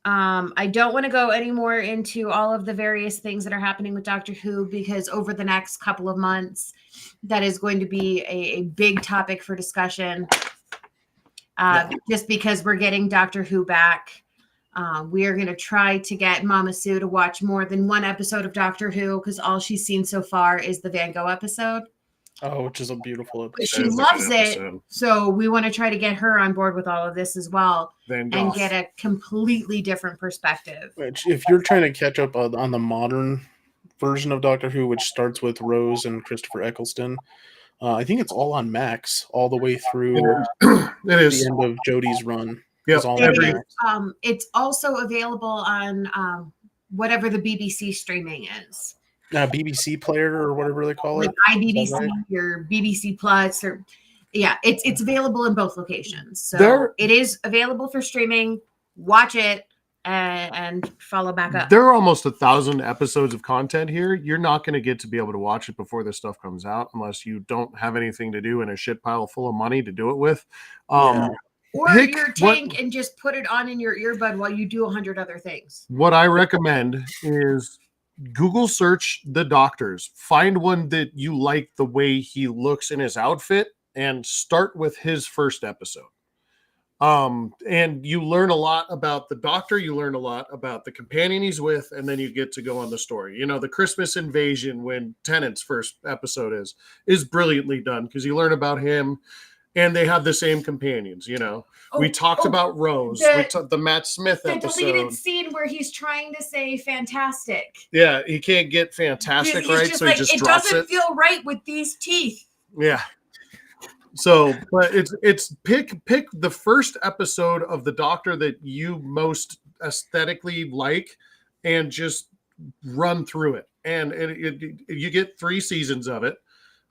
I don't want to go any more into all of the various things that are happening with Doctor Who, because over the next couple of months, that is going to be a big topic for discussion. Just because we're getting Doctor Who back. We are going to try to get Mama Sue to watch more than one episode of Doctor Who, because all she's seen so far is the Van Gogh episode. Oh, which is a beautiful episode. She loves it. So we want to try to get her on board with all of this as well, and get a completely different perspective. Which, if you're trying to catch up on the modern version of Doctor Who, which starts with Rose and Christopher Eccleston, I think it's all on Max all the way through it is the end of Jodie's run. Yep. It's also available on whatever the BBC streaming is. BBC Player or whatever they call it. Like iBBC or BBC Plus, or it's available in both locations. So it is available for streaming. Watch it and follow back up. There are almost 1,000 episodes of content here. You're not going to get to be able to watch it before this stuff comes out, unless you don't have anything to do and a shit pile full of money to do it with. Or your tank and just put it on in your earbud while you do 100 other things. What I recommend is Google search The Doctors. Find one that you like the way he looks in his outfit, and start with his first episode. And you learn a lot about the Doctor. You learn a lot about the companion he's with, and then you get to go on the story. The Christmas invasion, when Tennant's first episode is brilliantly done, because you learn about him. And they have the same companions, we talked about Rose. The Matt Smith episode. The deleted scene where he's trying to say fantastic. Yeah, he can't get fantastic right, so he just drops it. It doesn't feel right with these teeth. Yeah. So, but it's pick the first episode of The Doctor that you most aesthetically like, and just run through it. And you get 3 seasons of it.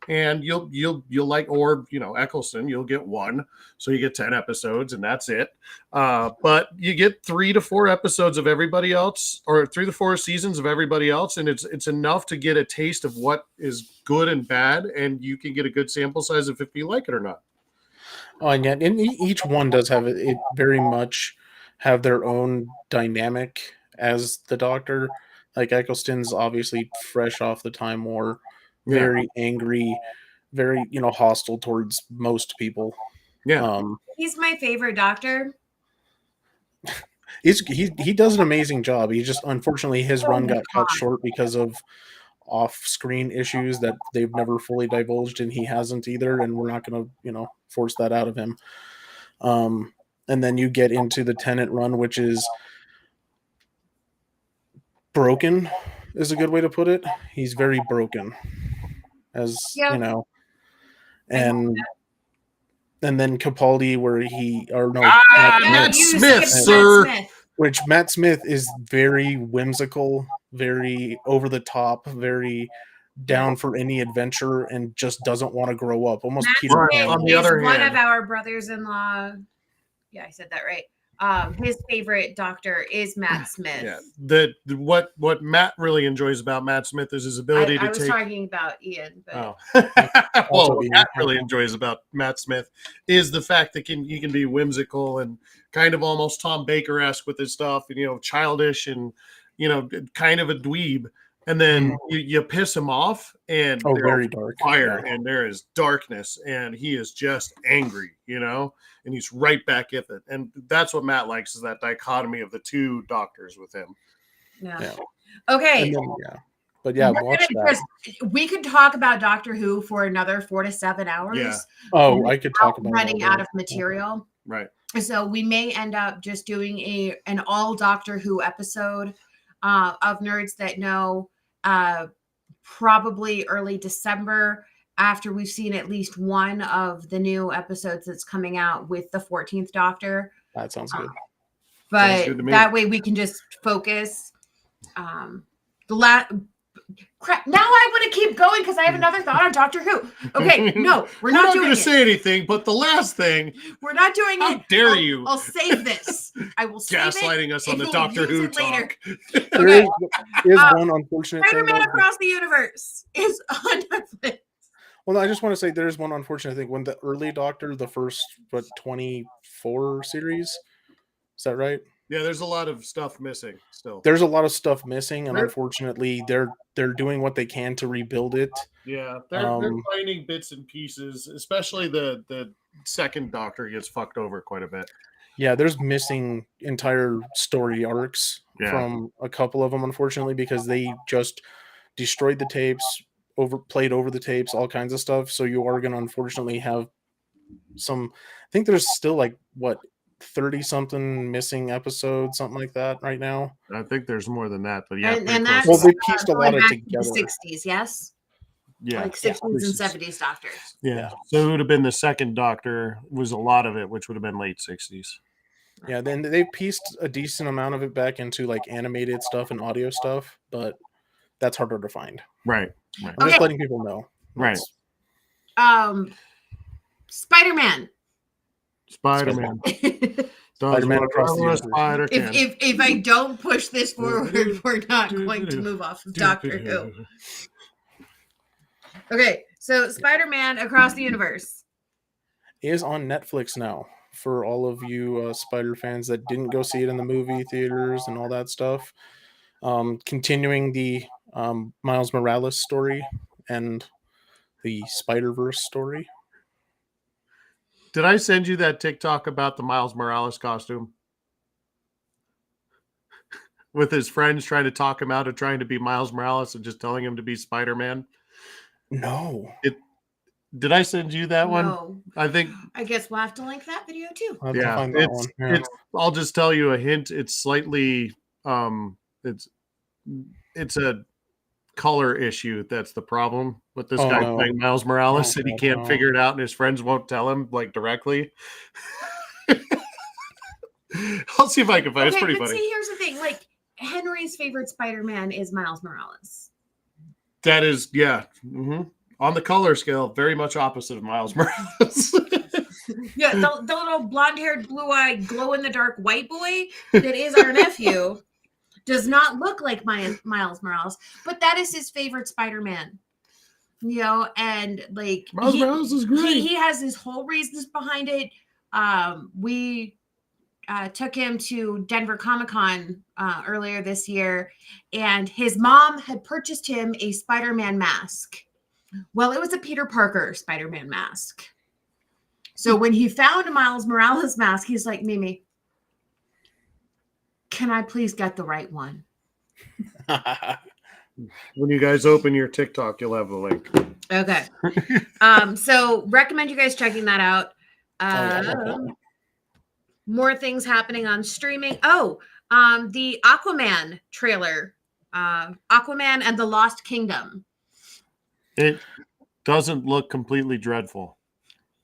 And you'll like, or Eccleston, you'll get 1, so you get 10 episodes, and that's it. But you get 3 to 4 episodes of everybody else, or 3 to 4 seasons of everybody else, and it's enough to get a taste of what is good and bad, and you can get a good sample size of if you like it or not. Oh, and each one does have it very much have their own dynamic as the Doctor. Like Eccleston's obviously fresh off the Time War, very angry, very hostile towards most people. Yeah. He's my favorite Doctor. He does an amazing job. He just unfortunately his run got cut short because of off-screen issues that they've never fully divulged, and he hasn't either. And we're not going to force that out of him. And then you get into the Tenant run, which is broken, is a good way to put it. He's very broken, as Yep. you know, and then Capaldi, where he or no, Matt you Smith, skipped sir. Matt Smith. which Matt Smith is very whimsical, very over the top, very down for any adventure, and just doesn't want to grow up. Almost Matt Peter Smith Pan. On the is other one hand- of our brothers-in-law. Yeah, I said that right. His favorite Doctor is Matt Smith. Yeah. What Matt really enjoys about Matt Smith is his ability I to was take. talking about Ian, but Oh, Also well, what Ian. Matt really enjoys about Matt Smith is the fact that he can be whimsical and kind of almost Tom Baker-esque with his stuff, and childish and kind of a dweeb. And then you piss him off, and there's very dark fire, yeah. and there is darkness, and he is just angry, and he's right back at it. And that's what Matt likes, is that dichotomy of the two Doctors with him. yeah. Okay. And then, but yeah, watch that. We could talk about Doctor Who for another 4 to 7 hours. Yeah. Oh, I could talk about running out of material. Right. So we may end up just doing an all Doctor Who episode of Nerds That Know, probably early December, after we've seen at least one of the new episodes that's coming out with the 14th Doctor. That sounds good. But Sounds good to me. that way we can just focus. Crap. Now I want to keep going because I have another thought on Doctor Who. Okay, no, we're not doing going it. to say anything, but the last thing. We're not doing How it. dare you? I'll save this. I will save Gaslighting us on and the we'll Doctor use Who it later. talk. There is one unfortunate thing. Spider-Man though. Across the Universe is on Netflix. Well, I just want to say there's one unfortunate thing. When the early Doctor, the first 24 series, is that right? Yeah, there's a lot of stuff missing still. There's a lot of stuff missing, and There- unfortunately, they're doing what they can to rebuild it. Yeah, they're finding bits and pieces, especially the second Doctor gets fucked over quite a bit. Yeah, there's missing entire story arcs from a couple of them, unfortunately, because they just destroyed the tapes, played over the tapes, all kinds of stuff. So you are going to unfortunately have some. I think there's still 30 something missing episodes, something like that right now. I think there's more than that, but yeah. And that's Well, they pieced a lot going of back it to the together. 60s, yes? Yeah. Like 60s and 70s Doctors. Yeah. So it would have been the second Doctor, was a lot of it, which would have been late 60s. Yeah, then they pieced a decent amount of it back into animated stuff and audio stuff, but that's harder to find. Right. I'm just letting people know. Right. Spider-Man. Spider-Man Across the Universe. Spider can. If I don't push this forward, we're not going to move off of Doctor Who. Okay, so Spider-Man Across the Universe is on Netflix now for all of you Spider fans that didn't go see it in the movie theaters and all that stuff. Continuing the Miles Morales story and the Spider-Verse story. Did I send you that TikTok about the Miles Morales costume? With his friends trying to talk him out of trying to be Miles Morales and just telling him to be Spider-Man? No. Did I send you that one? No. I guess we'll have to link that video too. I'll have to find that one. Yeah. I'll just tell you a hint. It's slightly it's a color issue that's the problem with this guy playing Miles Morales, and he can't figure it out, and his friends won't tell him directly. I'll see if I can find it. It's pretty funny. See, here's the thing: Henry's favorite Spider-Man is Miles Morales. That is, on the color scale, very much opposite of Miles Morales. Yeah, the little blonde-haired, blue-eyed, glow-in-the-dark white boy that is our nephew does not look like Miles Morales, but that is his favorite Spider-Man. And Miles Morales is great. He has his whole reasons behind it. took him to Denver Comic-Con earlier this year, and his mom had purchased him a Spider-Man mask. Well, it was a Peter Parker Spider-Man mask. So when he found a Miles Morales mask, he's like, Mimi, can I please get the right one? When you guys open your TikTok, you'll have the link. Okay. So recommend you guys checking that out. More things happening on streaming. The Aquaman trailer, Aquaman and the Lost Kingdom. It doesn't look completely dreadful.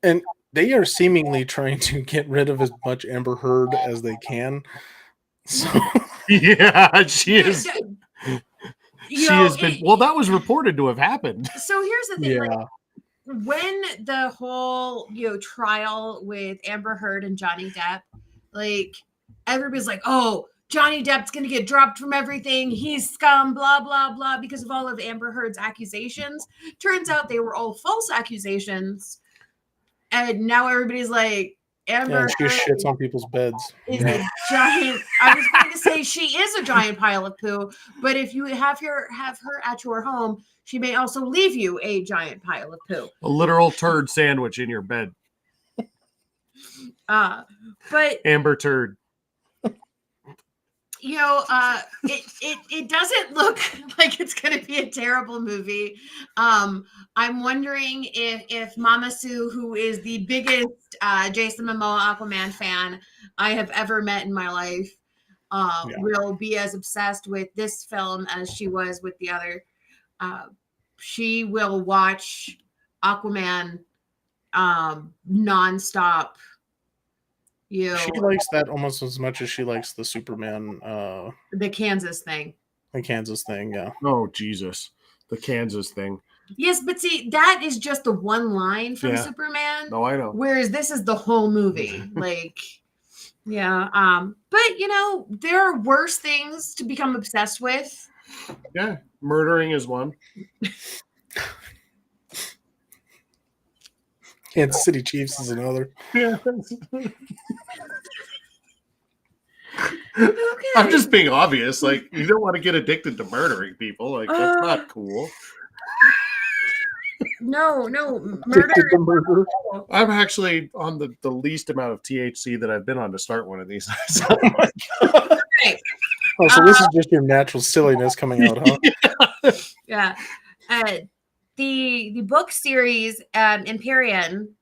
And they are seemingly trying to get rid of as much Amber Heard as they can. So yeah, she is. She has been. Well, that was reported to have happened. So here's the thing. yeah. Like, when the whole trial with Amber Heard and Johnny Depp, like everybody's like, oh, Johnny Depp's gonna get dropped from everything, he's scum, blah blah blah, because of all of Amber Heard's accusations. Turns out they were all false accusations, and now everybody's like, Amber she shits on people's beds. Is a giant. I was going to say she is a giant pile of poo, but if you have her at your home, she may also leave you a giant pile of poo. A literal turd sandwich in your bed. But Amber turd. It doesn't look like it's going to be a terrible movie. I'm wondering if Mama Sue, who is the biggest Jason Momoa Aquaman fan I have ever met in my life, will be as obsessed with this film as she was with the other. She will watch Aquaman nonstop. She likes that almost as much as she likes the Superman, the Kansas thing. The Kansas thing, yeah. Oh Jesus, the Kansas thing. Yes, but see, that is just the one line from Superman. No, I know. Whereas this is the whole movie. Like, yeah. But there are worse things to become obsessed with. Yeah, murdering is one. Kansas City Chiefs is another. Yeah. Okay. I'm just being obvious. Like, you don't want to get addicted to murdering people. Like, that's not cool. No, murder. I'm actually on the least amount of THC that I've been on to start one of these. Oh my God. Okay. Oh, so this is just your natural silliness coming out, huh? Yeah. The book series Empyrean,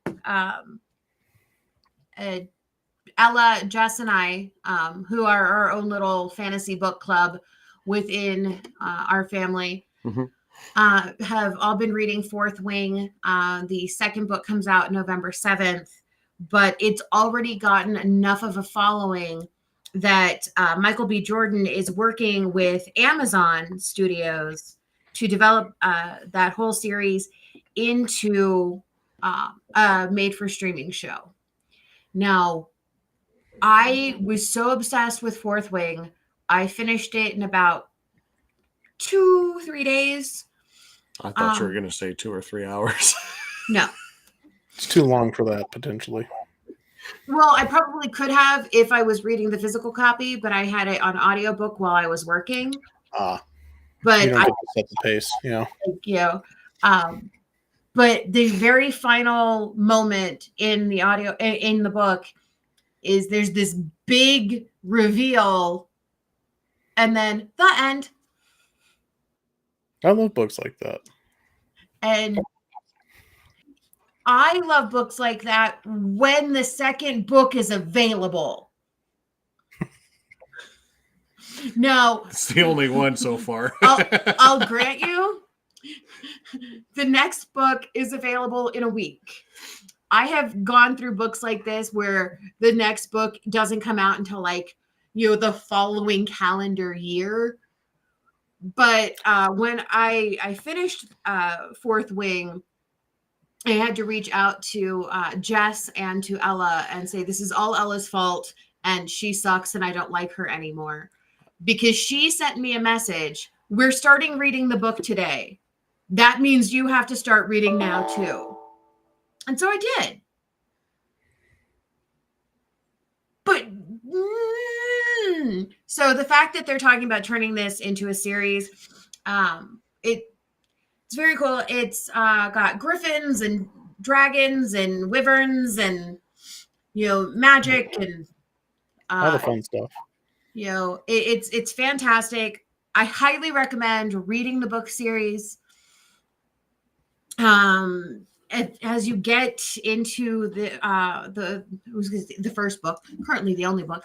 Ella, Jess, and I, who are our own little fantasy book club within our family, have all been reading Fourth Wing. The second book comes out November 7th, but it's already gotten enough of a following that Michael B. Jordan is working with Amazon Studios to develop that whole series into a made-for-streaming show. Now, I was so obsessed with Fourth Wing, I finished it in about 2-3 days. I thought you were going to say 2 or 3 hours. No. It's too long for that, potentially. Well, I probably could have if I was reading the physical copy, but I had it on audiobook while I was working. But you don't get to set the pace, but the very final moment in the audio in the book is there's this big reveal, and then the end. I love books like that. And I love books like that when the second book is available. No. It's the only one so far. I'll grant you, the next book is available in a week. I have gone through books like this where the next book doesn't come out until the following calendar year. But when I finished Fourth Wing, I had to reach out to Jess and to Ella and say, this is all Ella's fault and she sucks and I don't like her anymore. Because she sent me a message, we're starting reading the book today. That means you have to start reading now too. And so I did. But So the fact that they're talking about turning this into a series, it's very cool. It's got griffins and dragons and wyverns and magic and All the fun stuff. It's fantastic. I highly recommend reading the book series. As you get into the first book, currently the only book,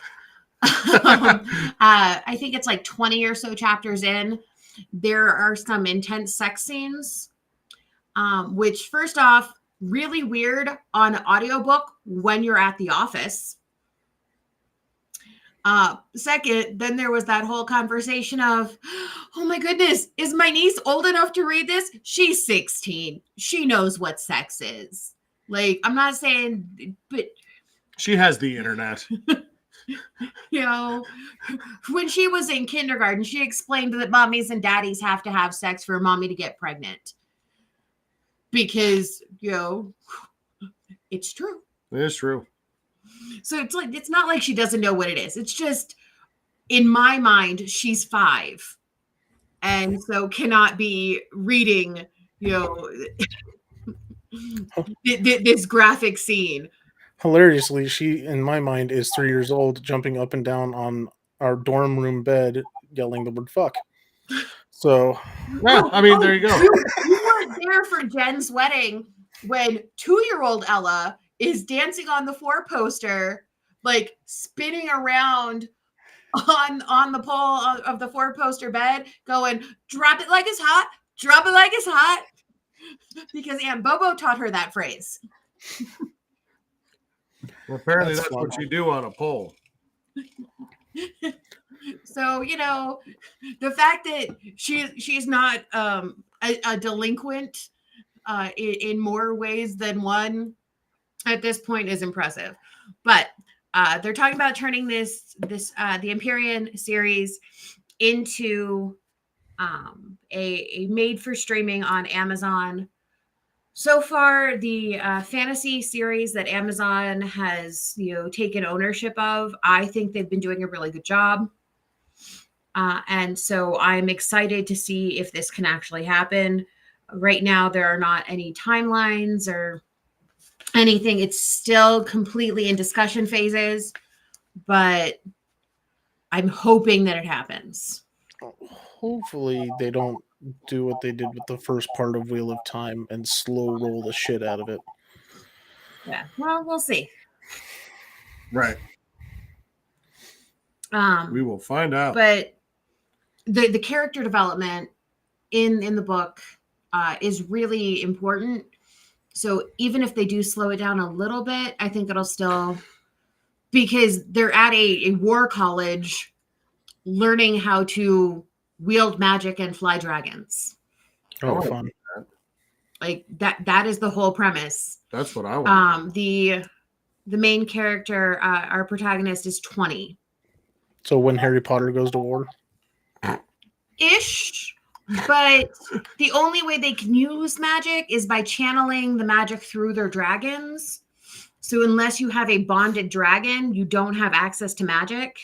I think it's like 20 or so chapters in, there are some intense sex scenes, which first off, really weird on audiobook when you're at the office. Second, then there was that whole conversation of, oh my goodness, is my niece old enough to read this? She's 16. She knows what sex is. Like, I'm not saying, but she has the internet. When she was in kindergarten, she explained that mommies and daddies have to have sex for mommy to get pregnant. Because, it's true. It is true. So it's not like she doesn't know what it is. It's just, in my mind, she's 5. And so cannot be reading, this graphic scene. Hilariously, she, in my mind, is 3 years old, jumping up and down on our dorm room bed, yelling the word fuck. So, yeah, I mean, there you go. You weren't there for Jen's wedding when 2-year-old Ella is dancing on the 4-poster, like spinning around on the pole of the 4-poster bed, going, drop it like it's hot, drop it like it's hot. Because Aunt Bobo taught her that phrase. Well, apparently that's what you do on a pole. So, the fact that she's not a delinquent in more ways than one at this point is impressive. But they're talking about turning the Empyrean series into a made for streaming on Amazon. So far, the fantasy series that Amazon has taken ownership of, I think they've been doing a really good job. And so I'm excited to see if this can actually happen. Right now, there are not any timelines or anything. It's still completely in discussion phases, but I'm hoping that it happens. Hopefully they don't do what they did with the first part of Wheel of Time and slow roll the shit out of it. Yeah, well, we'll see. Right. We will find out. But the character development in the book is really important. So even if they do slow it down a little bit, I think it'll still, because they're at a war college learning how to wield magic and fly dragons. Oh, fun. Like that is the whole premise. That's what I want. The main character, our protagonist, is 20. So when Harry Potter goes to war? Ish. But the only way they can use magic is by channeling the magic through their dragons. So unless you have a bonded dragon, you don't have access to magic.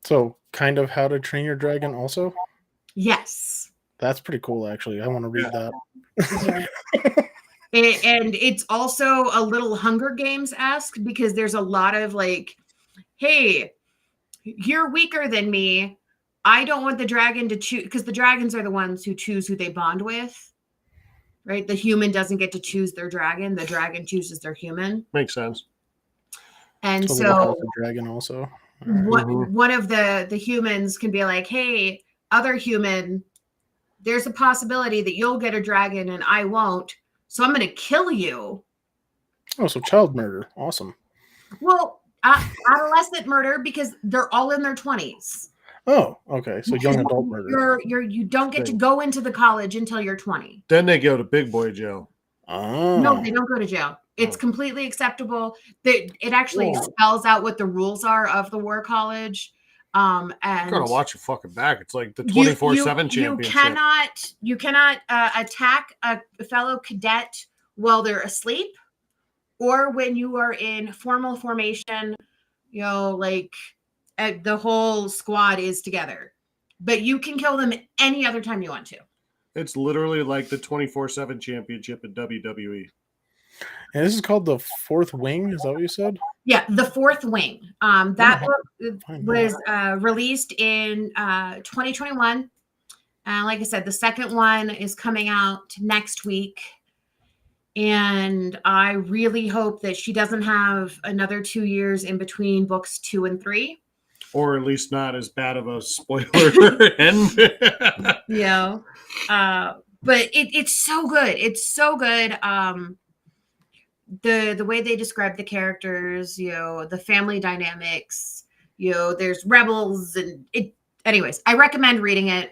So kind of How to Train Your Dragon also? Yes. That's pretty cool, actually. I want to read that. And it's also a little Hunger Games-esque because there's a lot of like, hey, you're weaker than me. I don't want the dragon to choose, because the dragons are the ones who choose who they bond with, right? The human doesn't get to choose their dragon. The dragon chooses their human. Makes sense. And so the dragon also. One of the humans can be like, hey, other human, there's a possibility that you'll get a dragon and I won't. So I'm going to kill you. Oh, so child murder. Awesome. Well, adolescent murder, because they're all in their 20s. Oh, okay. So young adult murder. You don't get to go into the college until you're 20. Then they go to big boy jail. Oh. No, they don't go to jail. It's completely acceptable. It actually spells out what the rules are of the war college. And you gotta watch your fucking back. It's like the 24/7 championship. You cannot attack a fellow cadet while they're asleep, or when you are in formal formation. Like the whole squad is together. But you can kill them any other time you want to. It's literally like the 24/7 championship in WWE. And this is called The Fourth Wing. Is that what you said? Yeah, The Fourth Wing. That book find was released in 2021. Like I said, the second one is coming out next week. And I really hope that she doesn't have another 2 years in between books 2 and 3. Or at least not as bad of a spoiler end. But it's so good. It's so good. The way they describe the characters, the family dynamics, there's rebels and it. Anyways, I recommend reading it,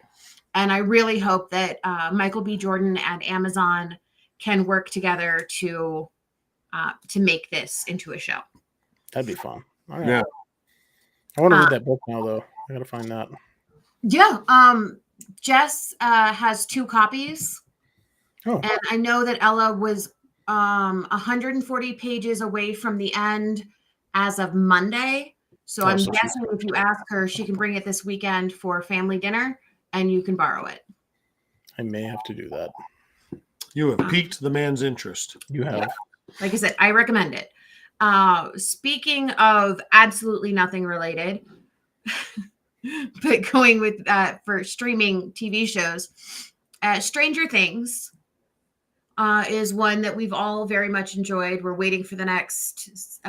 and I really hope that Michael B. Jordan and Amazon can work together to make this into a show. That'd be fun. All right. Yeah. I want to read that book now, though. I gotta find that. Yeah. Jess has 2 copies. Oh. And I know that Ella was 140 pages away from the end as of Monday. So I'm guessing if you ask her, she can bring it this weekend for family dinner and you can borrow it. I may have to do that. You have piqued the man's interest. You have. Yeah. Like I said, I recommend it. Speaking of absolutely nothing related, but going with for streaming TV shows, Stranger Things is one that we've all very much enjoyed. We're waiting for the next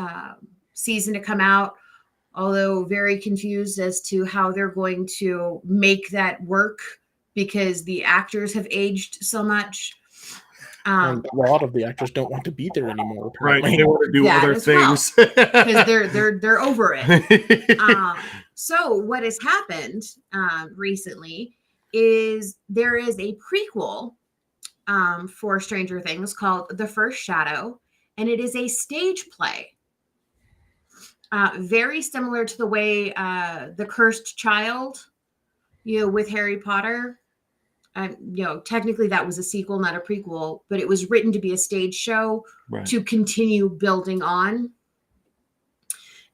season to come out, although very confused as to how they're going to make that work because the actors have aged so much. And a lot of the actors don't want to be there anymore. Apparently. Right, they want to do other things because they're over it. So what has happened recently is there is a prequel for Stranger Things called The First Shadow, and it is a stage play. Very similar to the way The Cursed Child, with Harry Potter. Technically that was a sequel, not a prequel, but it was written to be a stage show to continue building on.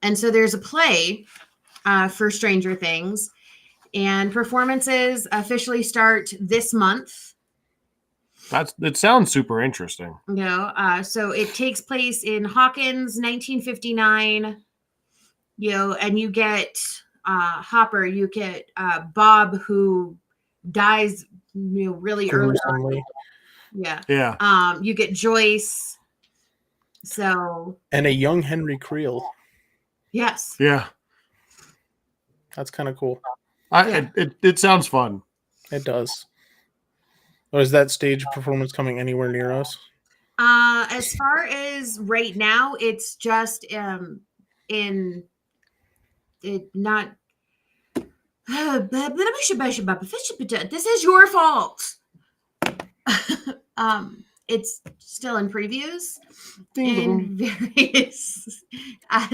And so there's a play for Stranger Things, and performances officially start this month. It sounds super interesting. So it takes place in Hawkins, 1959. And you get Hopper, you get Bob, who dies really early on. Yeah. You get Joyce. So. And a young Henry Creel. Yes. Yeah. That's kind of cool. It sounds fun. It does. Oh, is that stage performance coming anywhere near us? As far as right now, it's just not. This is your fault. It's still in previews in various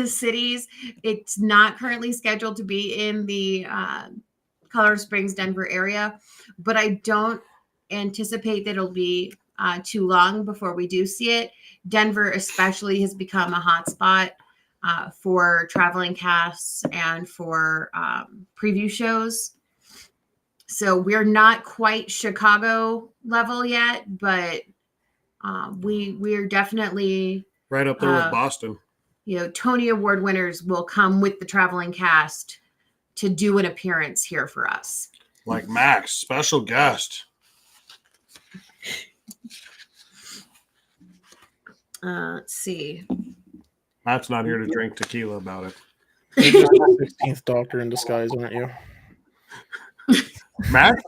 cities. It's not currently scheduled to be in the Colorado Springs, Denver area, but I don't anticipate that it'll be too long before we do see it. Denver especially has become a hotspot for traveling casts and for preview shows. So we're not quite Chicago level yet, but we're definitely right up there with Boston. Tony Award winners will come with the traveling cast to do an appearance here for us. Like Max, special guest. Let's see. Matt's not here to drink tequila about it. You're just the 16th Doctor in disguise, aren't you? Matt?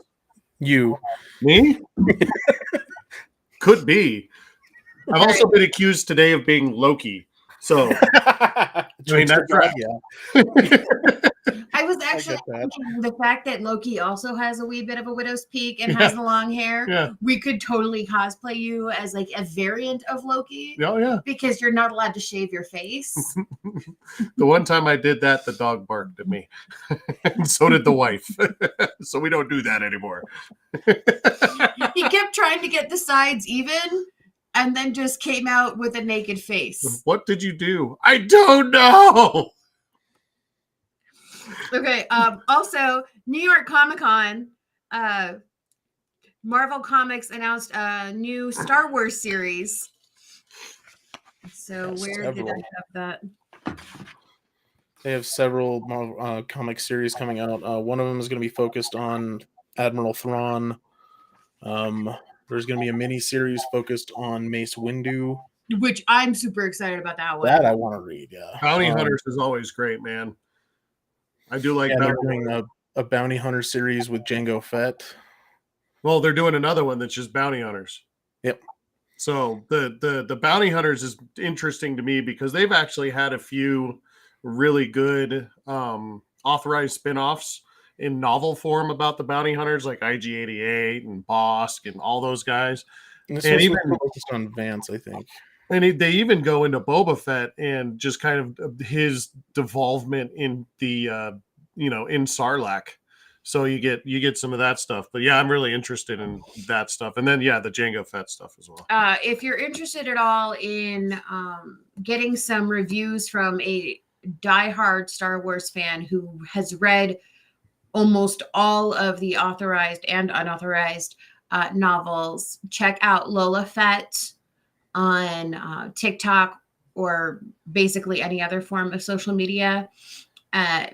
You. Me? Could be. I've also been accused today of being Loki. So, I mean, that's right. Yeah. I was actually thinking the fact that Loki also has a wee bit of a widow's peak and has the long hair. Yeah. We could totally cosplay you as like a variant of Loki. Oh, yeah. Because you're not allowed to shave your face. The one time I did that, the dog barked at me. And so did the wife. So we don't do that anymore. He kept trying to get the sides even and then just came out with a naked face. What did you do? I don't know. Okay. Also, New York Comic Con, Marvel Comics announced a new Star Wars series. So Yes, where did I several. have that? They have several comic series coming out. One of them is going to be focused on Admiral Thrawn. There's going to be a mini series focused on Mace Windu. Which I'm super excited about that one. That I want to read. Yeah, Bounty Hunters is always great, man. I do like yeah, they're Bounty doing Hunters. a bounty hunter series with Jango Fett. Well, they're doing another one that's just Bounty Hunters. Yep. So the Bounty Hunters is interesting to me because they've actually had a few really good authorized spin-offs in novel form about the bounty hunters, like IG-88 and Bosk and all those guys. And this And one's even focused on Vance, I think. and they even go into Boba Fett and just kind of his devolvement in the in Sarlacc. So you get some of that stuff. But yeah, I'm really interested in that stuff. And then the Jango Fett stuff as well. If you're interested at all in getting some reviews from a diehard Star Wars fan who has read almost all of the authorized and unauthorized novels, check out Lola Fett on TikTok or basically any other form of social media,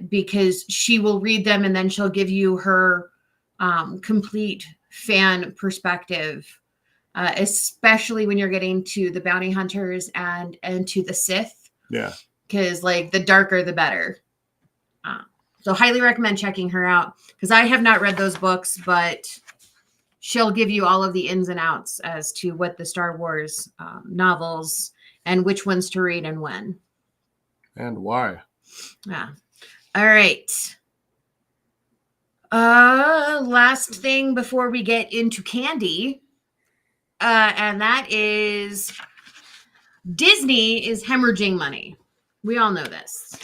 because she will read them and then she'll give you her complete fan perspective, especially when you're getting to the bounty hunters and to the Sith. Yeah. Because like the darker, the better. So highly recommend checking her out because I have not read those books, but she'll give you all of the ins and outs as to what the Star Wars novels and which ones to read and when. And why. Yeah. All right. Last thing before we get into candy, and that is Disney is hemorrhaging money. We all know this.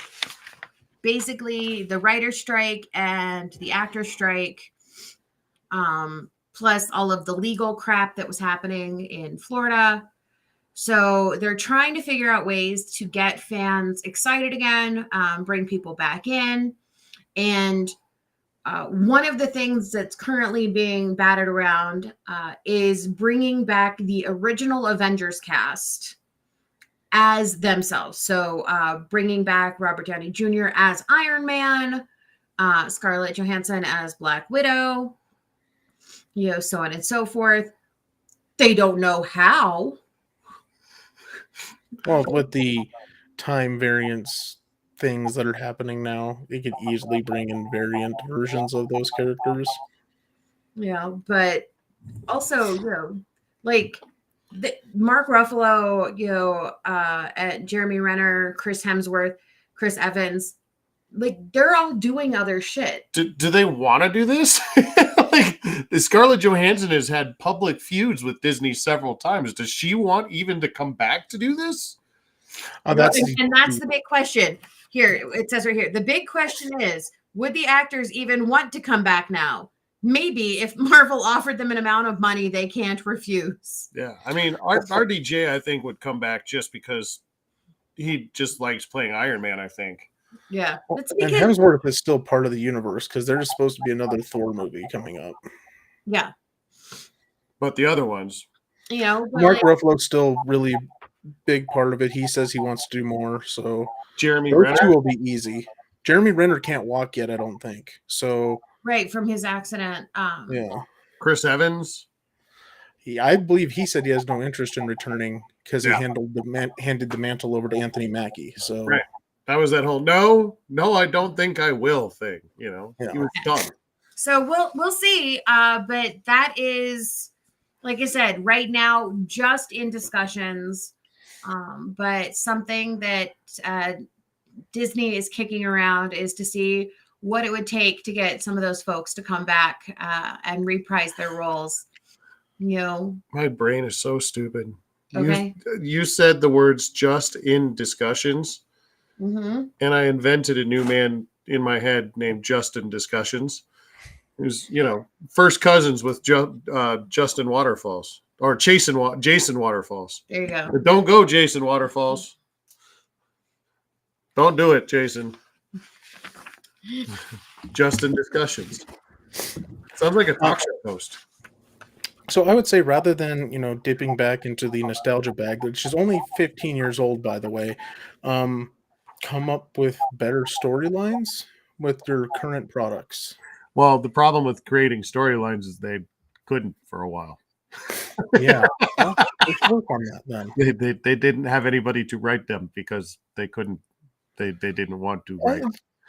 Basically, the writer's strike and the actor's strike, plus all of the legal crap that was happening in Florida. So they're trying to figure out ways to get fans excited again, bring people back in. And one of the things that's currently being batted around is bringing back the original Avengers cast as themselves. So bringing back Robert Downey Jr. as Iron Man, Scarlett Johansson as Black Widow, so on and so forth. They don't know how. Well, with the time variance things that are happening now, they could easily bring in variant versions of those characters. Yeah, but also, like Mark Ruffalo, at Jeremy Renner, Chris Hemsworth, Chris Evans, like they're all doing other shit. Do they want to do this? Like Scarlett Johansson has had public feuds with Disney several times. Does she want even to come back to do this? That's the big question. Here, it says right here. The big question is, would the actors even want to come back now? Maybe if Marvel offered them an amount of money they can't refuse. Yeah. I mean, RDJ, I think, would come back just because he just likes playing Iron Man, I think. Yeah. And Hemsworth is still part of the universe because there's supposed to be another Thor movie coming up. Yeah. But the other ones. Mark Ruffalo's still really big part of it. He says he wants to do more. So Jeremy those Renner two will be easy. Jeremy Renner can't walk yet, I don't think. So right, from his accident. Yeah. Chris Evans. I believe he said he has no interest in returning because he handed the mantle over to Anthony Mackie. So right. That was that whole no, I don't think I will thing. He was done. So we'll see. But that is, like I said, right now just in discussions. But something that Disney is kicking around is to see what it would take to get some of those folks to come back and reprise their roles. My brain is so stupid. Okay. You said the words "just in discussions," and I invented a new man in my head named Justin Discussions. Who's first cousins with Justin Waterfalls or Jason Waterfalls. There you go. But don't go, Jason Waterfalls. Don't do it, Jason. Just in discussions. Sounds like a talk show host. So I would say rather than, dipping back into the nostalgia bag, which is only 15 years old, by the way, come up with better storylines with your current products. Well, the problem with creating storylines is they couldn't for a while. Yeah. Well, let's work on that then. They didn't have anybody to write them because they couldn't. They didn't want to write.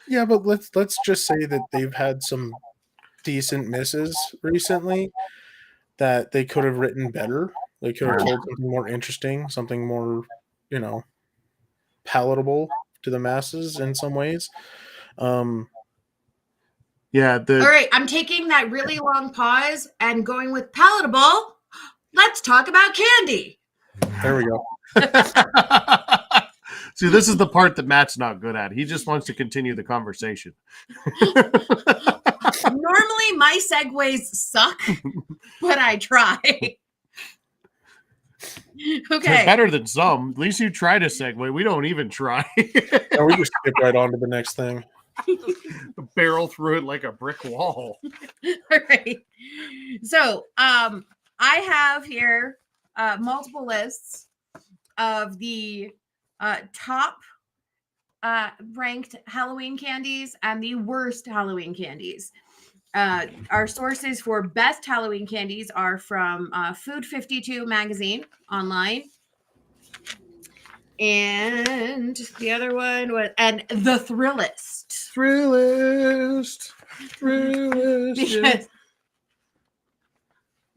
Yeah, but let's just say that they've had some decent misses recently that they could have written better. They could have told something more interesting, something more, palatable to the masses in some ways. Yeah. All right, I'm taking that really long pause and going with palatable. Let's talk about candy. There we go. See, this is the part that Matt's not good at. He just wants to continue the conversation. Normally, my segues suck, but I try. Okay. They're better than some. At least you try to segue. We don't even try. No, we just skip right on to the next thing. Barrel through it like a brick wall. All right. So, I have here multiple lists of the top ranked Halloween candies and the worst Halloween candies. Our sources for best Halloween candies are from Food 52 magazine online. And the other one was, and The Thrillist. Thrillist. Because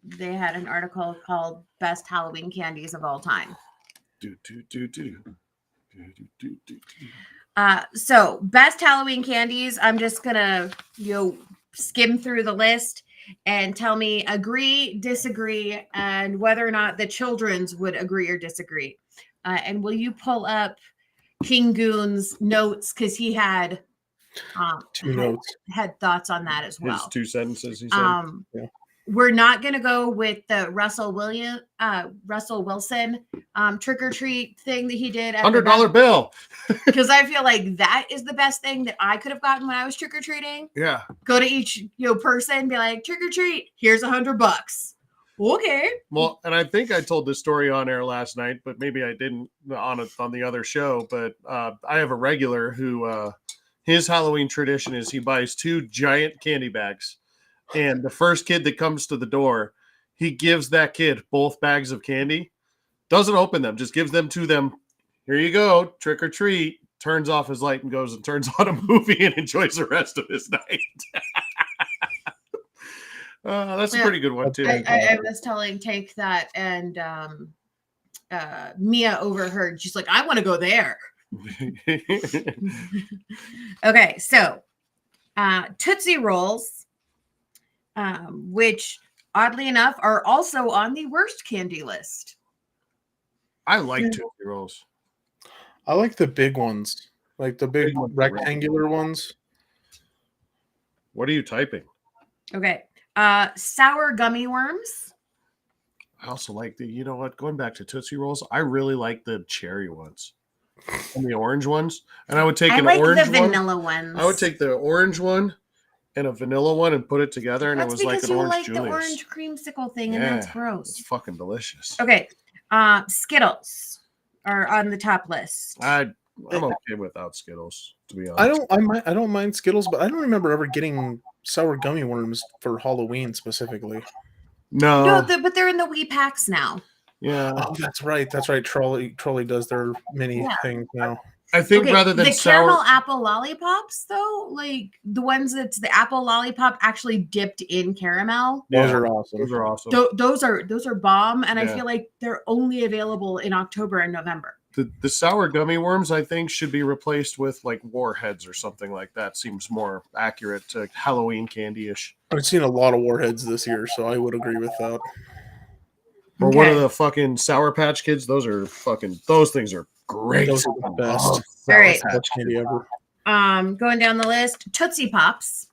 they had an article called Best Halloween Candies of All Time. So best Halloween candies, I'm just gonna skim through the list and tell me agree, disagree, and whether or not the children's would agree or disagree. And will you pull up King Goon's notes, because he had Two notes. had thoughts on that as well. His 2 sentences, he said. Yeah. We're not going to go with the Russell Wilson trick or treat thing that he did. $100 bill. Because I feel like that is the best thing that I could have gotten when I was trick or treating. Yeah. Go to each person, be like, trick or treat. Here's $100. Okay. Well, and I think I told this story on air last night, but maybe I didn't on the other show. But I have a regular who his Halloween tradition is he buys 2 giant candy bags. And the first kid that comes to the door, he gives that kid both bags of candy. Doesn't open them, just gives them to them. Here you go, trick or treat. Turns off his light and goes and turns on a movie and enjoys the rest of his night. That's a pretty good one, too. I was telling Take that, and Mia overheard. She's like, I want to go there. Okay, so Tootsie Rolls, which oddly enough are also on the worst candy list. I like Tootsie Rolls. I like the big ones, like the big rectangular ones. What are you typing? Okay. Sour gummy worms. I also like going back to Tootsie Rolls, I really like the cherry ones and the orange ones. And I would take the vanilla ones. I would take the orange one and a vanilla one and put it together, and it was like an orange Julius. The orange creamsicle thing, and that's gross. It's fucking delicious. Okay. Skittles are on the top list. I'm okay without Skittles, to be honest. I don't mind Skittles, but I don't remember ever getting sour gummy worms for Halloween specifically. No, but they're in the wee packs now. Yeah. Oh, that's right. Trolley does their mini things now. I think rather than the caramel apple lollipops, though, like the ones that's the apple lollipop actually dipped in caramel. Those are awesome. Those are bomb, and I feel like they're only available in October and November. The sour gummy worms, I think, should be replaced with like warheads or something like that. Seems more accurate to Halloween candy-ish. I've seen a lot of warheads this year, so I would agree with that. Or what are the fucking Sour Patch Kids? Those things are great. Those are the best. All right. Patch candy ever. Going down the list, Tootsie Pops.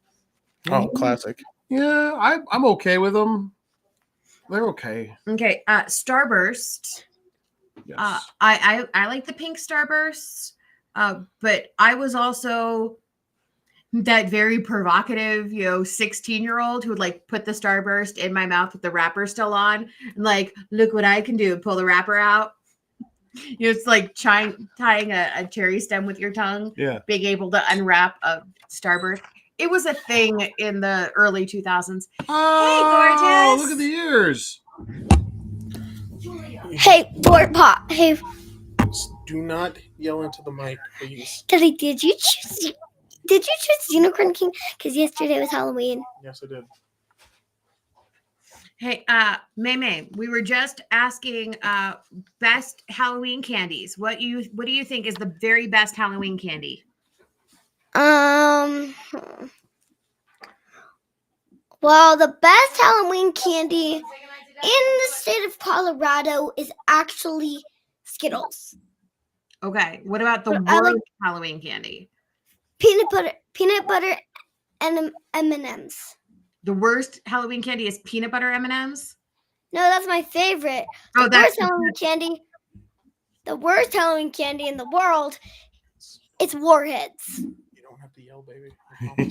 Oh, classic. Yeah, I'm okay with them. They're okay. Okay, Starburst. Yes. I like the pink Starburst, but I was also that very provocative, 16-year-old who would like put the Starburst in my mouth with the wrapper still on and like, look what I can do, pull the wrapper out. It's like tying a cherry stem with your tongue, being able to unwrap a Starburst. It was a thing in the early 2000s. Oh, Hey, gorgeous. look at the ears. Hey, Fort Pot. Hey, Do not yell into the mic, please. Daddy, did you choose Unicorn King? Because yesterday was Halloween. Yes, I did. Hey, May, we were just asking best Halloween candies. What do you think is the very best Halloween candy? Well, the best Halloween candy in the state of Colorado is actually Skittles. Okay. What about the I worst like Halloween candy? peanut butter, and M&Ms. The worst Halloween candy is peanut butter M&Ms? No, that's my favorite. The worst Halloween candy in the world is Warheads. You don't have to yell, baby.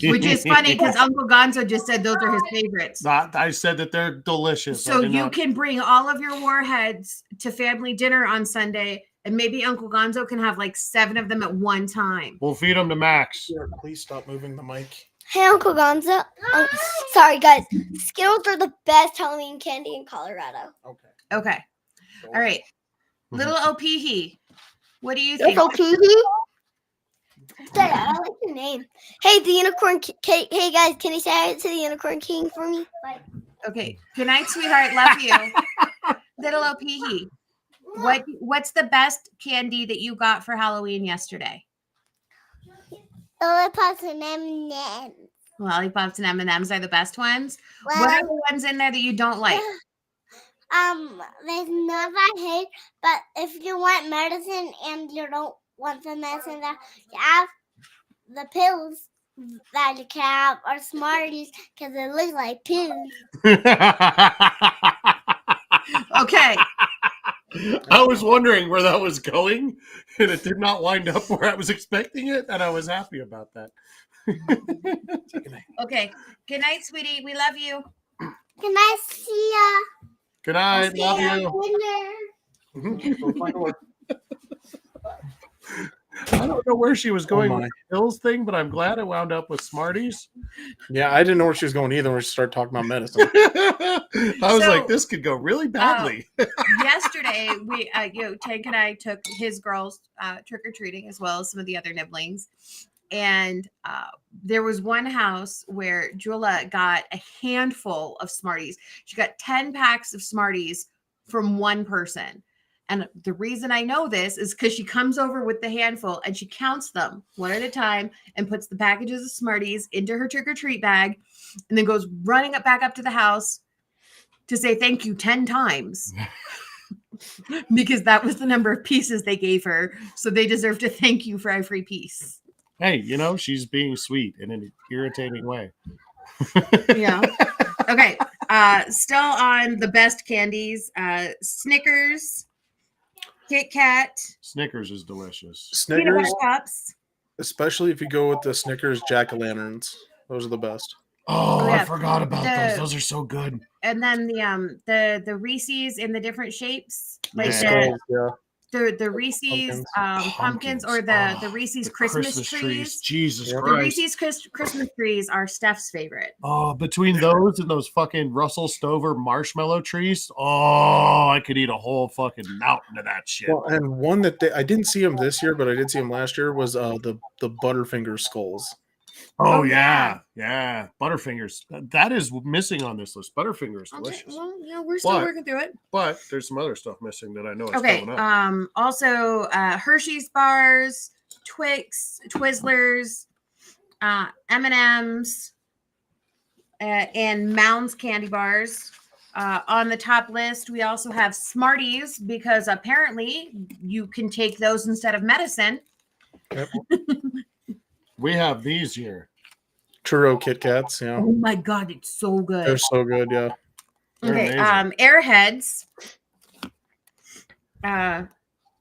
Which is funny because Uncle Gonzo just said those are his favorites. I said that they're delicious. So you can bring all of your Warheads to family dinner on Sunday, and maybe Uncle Gonzo can have like 7 of them at one time. We'll feed them to Max. Sir, please stop moving the mic. Hey, Uncle Gonzo. Sorry, guys. Skittles are the best Halloween candy in Colorado. Okay. All right. Little Opehe, what do you think? Little Opehe? Dad, I like your name. Hey, the Unicorn King. Hey, guys, can you say hi to the Unicorn King for me? Bye. Okay. Good night, sweetheart. Love you. Little Opehe, what's the best candy that you got for Halloween yesterday? Lollipops and M&Ms. Lollipops and M&Ms are the best ones. Well, What are the ones in there that you don't like? There's none I hate, but if you want medicine and you don't want the medicine that you have, the pills that you can have are Smarties because they look like pills. Okay. I was wondering where that was going, and it did not wind up where I was expecting it, and I was happy about that. Okay. Good night, sweetie. We love you. Good night, see ya. Good night. Love you. I don't know where she was going with the pills thing, but I'm glad I wound up with Smarties. Yeah, I didn't know where she was going either when she started talking about medicine. I was like, this could go really badly. Yesterday, we, Tank and I took his girls trick-or-treating as well as some of the other nibblings. And there was one house where Jula got a handful of Smarties. She got 10 packs of Smarties from one person. And the reason I know this is because she comes over with the handful and she counts them one at a time and puts the packages of Smarties into her trick-or-treat bag and then goes running back up to the house to say thank you 10 times. Because that was the number of pieces they gave her. So they deserve to thank you for every piece. Hey, she's being sweet in an irritating way. Yeah. Okay. Still on the best candies. Snickers, Kit Kat. Snickers is delicious. Snickers, cups. Especially if you go with the Snickers jack-o'-lanterns. Those are the best. Oh, yeah. I forgot about those. Those are so good. And then the Reese's in the different shapes. Like skulls, the Reese's pumpkins or the Reese's Christmas trees. Jesus Christ. The Reese's Christmas trees are Steph's favorite. Oh, between those and those fucking Russell Stover marshmallow trees, I could eat a whole fucking mountain of that shit. Well, and one that I didn't see them this year, but I did see them last year was the Butterfinger skulls. Oh, yeah. Butterfingers. That is missing on this list. Butterfinger is delicious. Okay, well, we're still working through it. But there's some other stuff missing that I know is coming up. Also, Hershey's bars, Twix, Twizzlers, M&Ms, and Mounds candy bars. On the top list, we also have Smarties because apparently you can take those instead of medicine. Yep. We have these here. Churro Kit Kats, yeah. Oh my God, it's so good. They're so good, yeah. Okay, Airheads,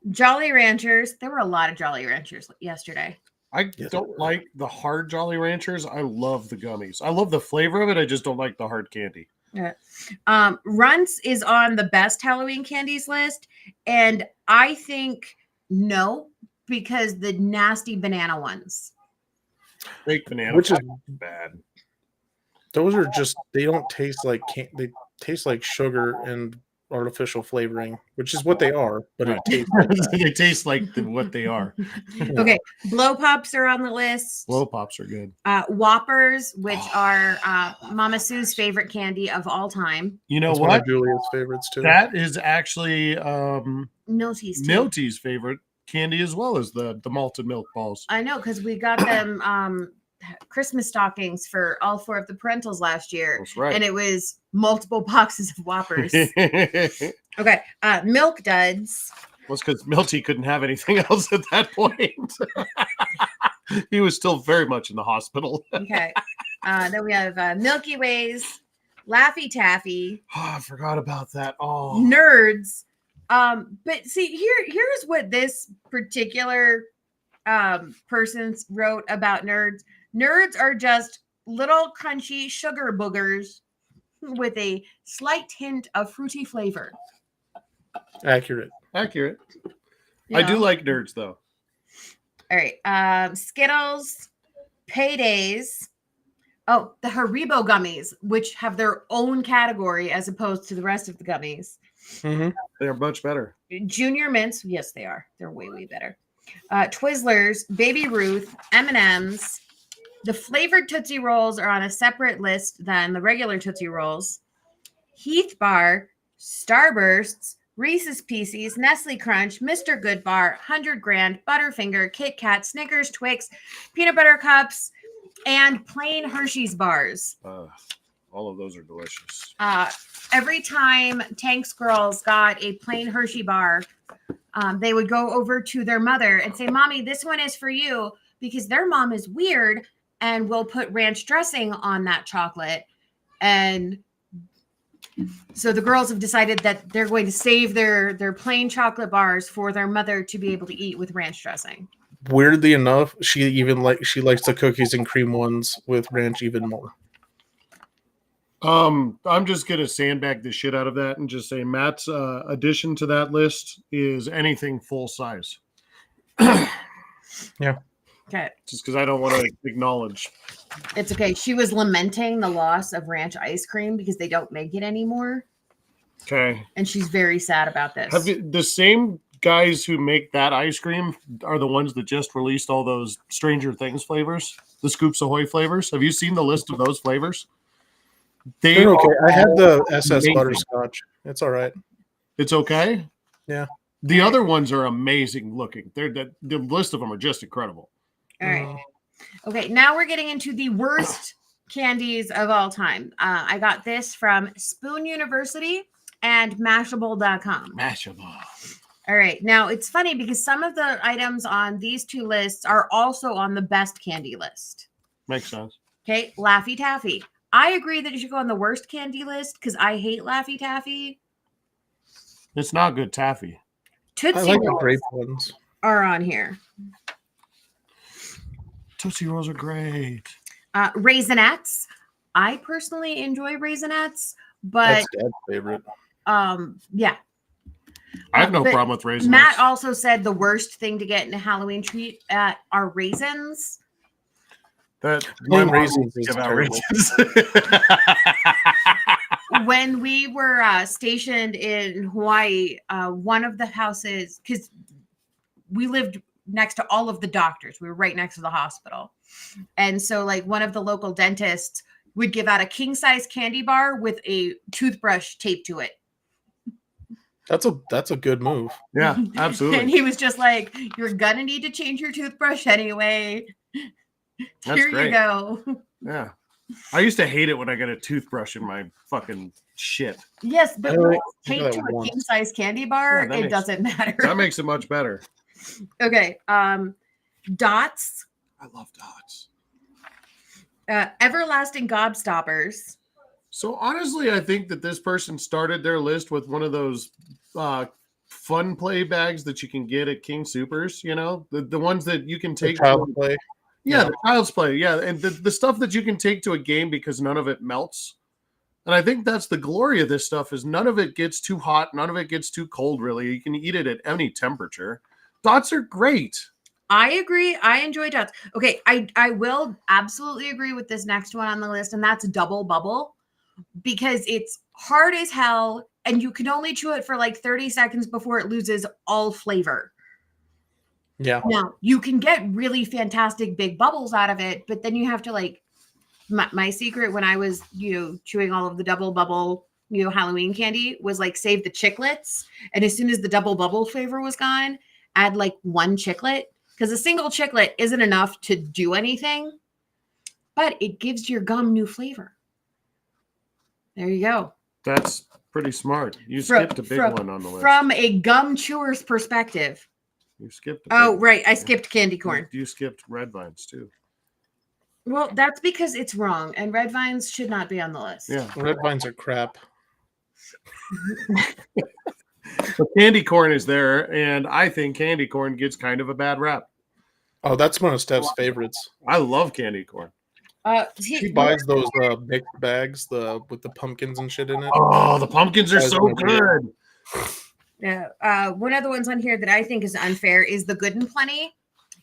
Jolly Ranchers. There were a lot of Jolly Ranchers yesterday. I Yes. don't like the hard Jolly Ranchers. I love the gummies. I love the flavor of it. I just don't like the hard candy. Yeah. Runts is on the best Halloween candies list, and I think no, because the nasty banana ones. Fake banana, Which is bad. those are just they don't taste like they taste like sugar and artificial flavoring, which is what they are, but Right. it tastes like that. They taste like what they are. Okay, blow pops are on the list. Blow pops are good. Whoppers, which are Mama Sue's favorite candy of all time. You know That's one what? of Julia's favorites too. That is actually Milty's too. Milty's favorite candy as well as the malted milk balls. I know, because we got them Christmas stockings for all 4 of the parentals last year. That's right. And it was multiple boxes of Whoppers. Okay, Milk Duds. Well, it's because Milty couldn't have anything else at that point. He was still very much in the hospital. Okay, then we have Milky Ways, Laffy Taffy, Oh, I forgot about that. Oh, Nerds. But see, here's what this particular person wrote about Nerds. Nerds are just little crunchy sugar boogers with a slight hint of fruity flavor. Accurate. accurate. You I do know? like nerds though. All right. Skittles, Paydays. Oh, the Haribo gummies, which have their own category as opposed to the rest of the gummies. Mm-hmm. They're much better. Junior Mints, yes, they are. They're way, way better. Twizzlers, Baby Ruth, M&Ms. The flavored Tootsie Rolls are on a separate list than the regular Tootsie Rolls. Heath Bar, Starbursts, Reese's Pieces, Nestle Crunch, Mr. Good Bar, 100 Grand, Butterfinger, Kit Kat, Snickers, Twix, Peanut Butter Cups, and plain Hershey's bars. All of those are delicious. Every time Tank's girls got a plain Hershey bar, they would go over to their mother and say, "Mommy, this one is for you," because their mom is weird and will put ranch dressing on that chocolate. And so the girls have decided that they're going to save their plain chocolate bars for their mother to be able to eat with ranch dressing. Weirdly enough, she likes the cookies and cream ones with ranch even more. I'm just gonna sandbag the shit out of that and just say Matt's addition to that list is anything full size. Yeah. Okay. Just because I don't want to acknowledge. It's okay. She was lamenting the loss of ranch ice cream because they don't make it anymore. Okay. And she's very sad about this. Have you, the same guys who make that ice cream are the ones that just released all those Stranger Things flavors, the Scoops Ahoy flavors? Have you seen the list of those flavors? They're okay. I had the SS amazing. butterscotch. It's all right. It's okay? Yeah. The other ones are amazing looking. The list of them are just incredible. All right. Okay, now we're getting into the worst candies of all time. I got this from Spoon University and Mashable.com. Mashable. All right. Now, it's funny because some of the items on these two lists are also on the best candy list. Makes sense. Okay, Laffy Taffy. I agree that you should go on the worst candy list because I hate Laffy Taffy. It's not good taffy. I Tootsie like the Rolls grape ones. are on here. Tootsie Rolls are great. Raisinets. I personally enjoy Raisinets, but That's Dad's favorite. yeah. I have no But problem with raisins. Matt also said the worst thing to get in a Halloween treat are raisins. That Plain raisins is give out terrible. raisins. When we were stationed in Hawaii, one of the houses, because we lived next to all of the doctors, we were right next to the hospital. And so, like, one of the local dentists would give out a king size candy bar with a toothbrush taped to it. That's a good move. Yeah, absolutely. And he was just like, "You're gonna need to change your toothbrush anyway. That's Here great. you go." Yeah. I used to hate it when I got a toothbrush in my fucking shit. Yes, but I only taped did to that a once. king size candy bar, Yeah, that it makes- doesn't matter. That makes it much better. Okay. Dots, I love dots. everlasting gobstoppers. So honestly, I think that this person started their list with one of those fun play bags that you can get at King Supers, the ones that you can take Child play. Yeah, the child's play. Yeah, and the stuff that you can take to a game because none of it melts. And I think that's the glory of this stuff is none of it gets too hot, none of it gets too cold, really. You can eat it at any temperature. Dots are great. I agree. I enjoy dots. Okay, I will absolutely agree with this next one on the list, and that's Double Bubble, because it's hard as hell, and you can only chew it for like 30 seconds before it loses all flavor. Yeah. Now, you can get really fantastic big bubbles out of it, but then you have to like, my secret when I was, chewing all of the Double Bubble, Halloween candy was like save the chiclets. And as soon as the Double Bubble flavor was gone, add like one chiclet, because a single chiclet isn't enough to do anything, but it gives your gum new flavor. There you go. That's pretty smart. You skipped a big one on the list. From a gum chewer's perspective. You skipped. Right. I skipped candy corn. You skipped red vines too. Well, that's because it's wrong, and red vines should not be on the list. Yeah, red vines are crap. The candy corn is there, and I think candy corn gets kind of a bad rap. Oh, that's one of Steph's favorites. I love candy corn. She buys those big bags with the pumpkins and shit in it. Oh, the pumpkins are so good. Yeah. One of the ones on here that I think is unfair is the Good and Plenty.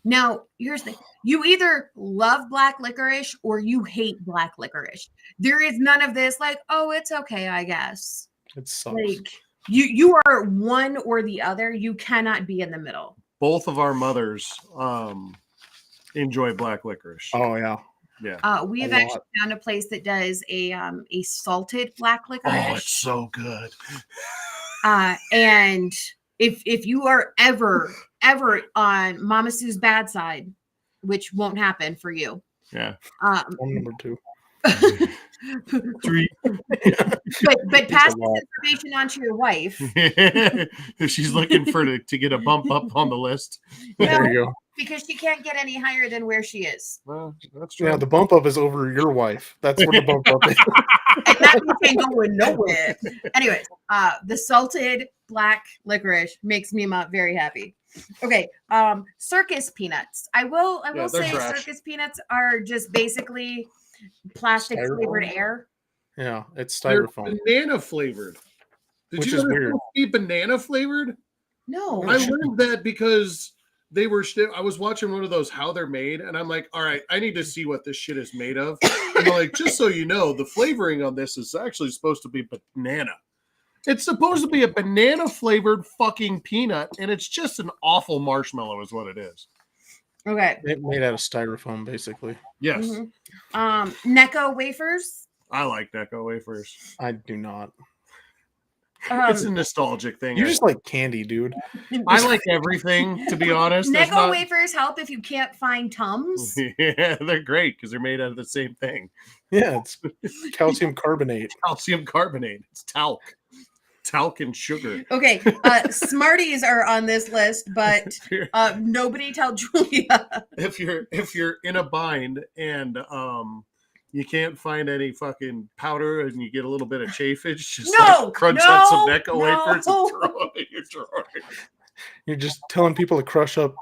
Now, here's the thing. You either love black licorice or you hate black licorice. There is none of this like, oh, it's okay, I guess. It sucks. Like you are one or the other. You cannot be in the middle. Both of our mothers enjoy black licorice. Oh yeah. Yeah. We have actually found a place that does a salted black licorice. Oh, it's so good. And if you are ever on Mama Sue's bad side, which won't happen for you. Yeah. Number 2. 3. but pass this information on to your wife. If she's looking to get a bump up on the list. There you go. Because she can't get any higher than where she is. Well, that's true. Yeah, the bump up is over your wife. That's what the bump up is. And that ain't going nowhere. Anyways, the salted black licorice makes me very happy. Okay, circus peanuts. I will say circus peanuts are just basically plastic flavored air. Yeah, it's styrofoam. They're banana flavored. Did you know they're be banana flavored? No. I learned that because they were. I was watching one of those how they're made, and I'm like, all right, I need to see what this shit is made of. And they're like, just so you know, the flavoring on this is actually supposed to be banana. It's supposed to be a banana flavored fucking peanut, and it's just an awful marshmallow, is what it is. Okay. Made out of styrofoam, basically. Yes. Mm-hmm. Necco wafers. I like Necco wafers. I do not. It's a nostalgic thing. You just like candy, dude. I like everything, to be honest. Necco wafers help if you can't find Tums. Yeah, they're great because they're made out of the same thing. Yeah, it's calcium carbonate. Calcium carbonate. It's talc. Talc and sugar. Okay, Smarties are on this list, but nobody tell Julia. If you're in a bind and you can't find any fucking powder and you get a little bit of chafage, just crunch out some Necco wafers and throw it in your drawer. You're just telling people to crush up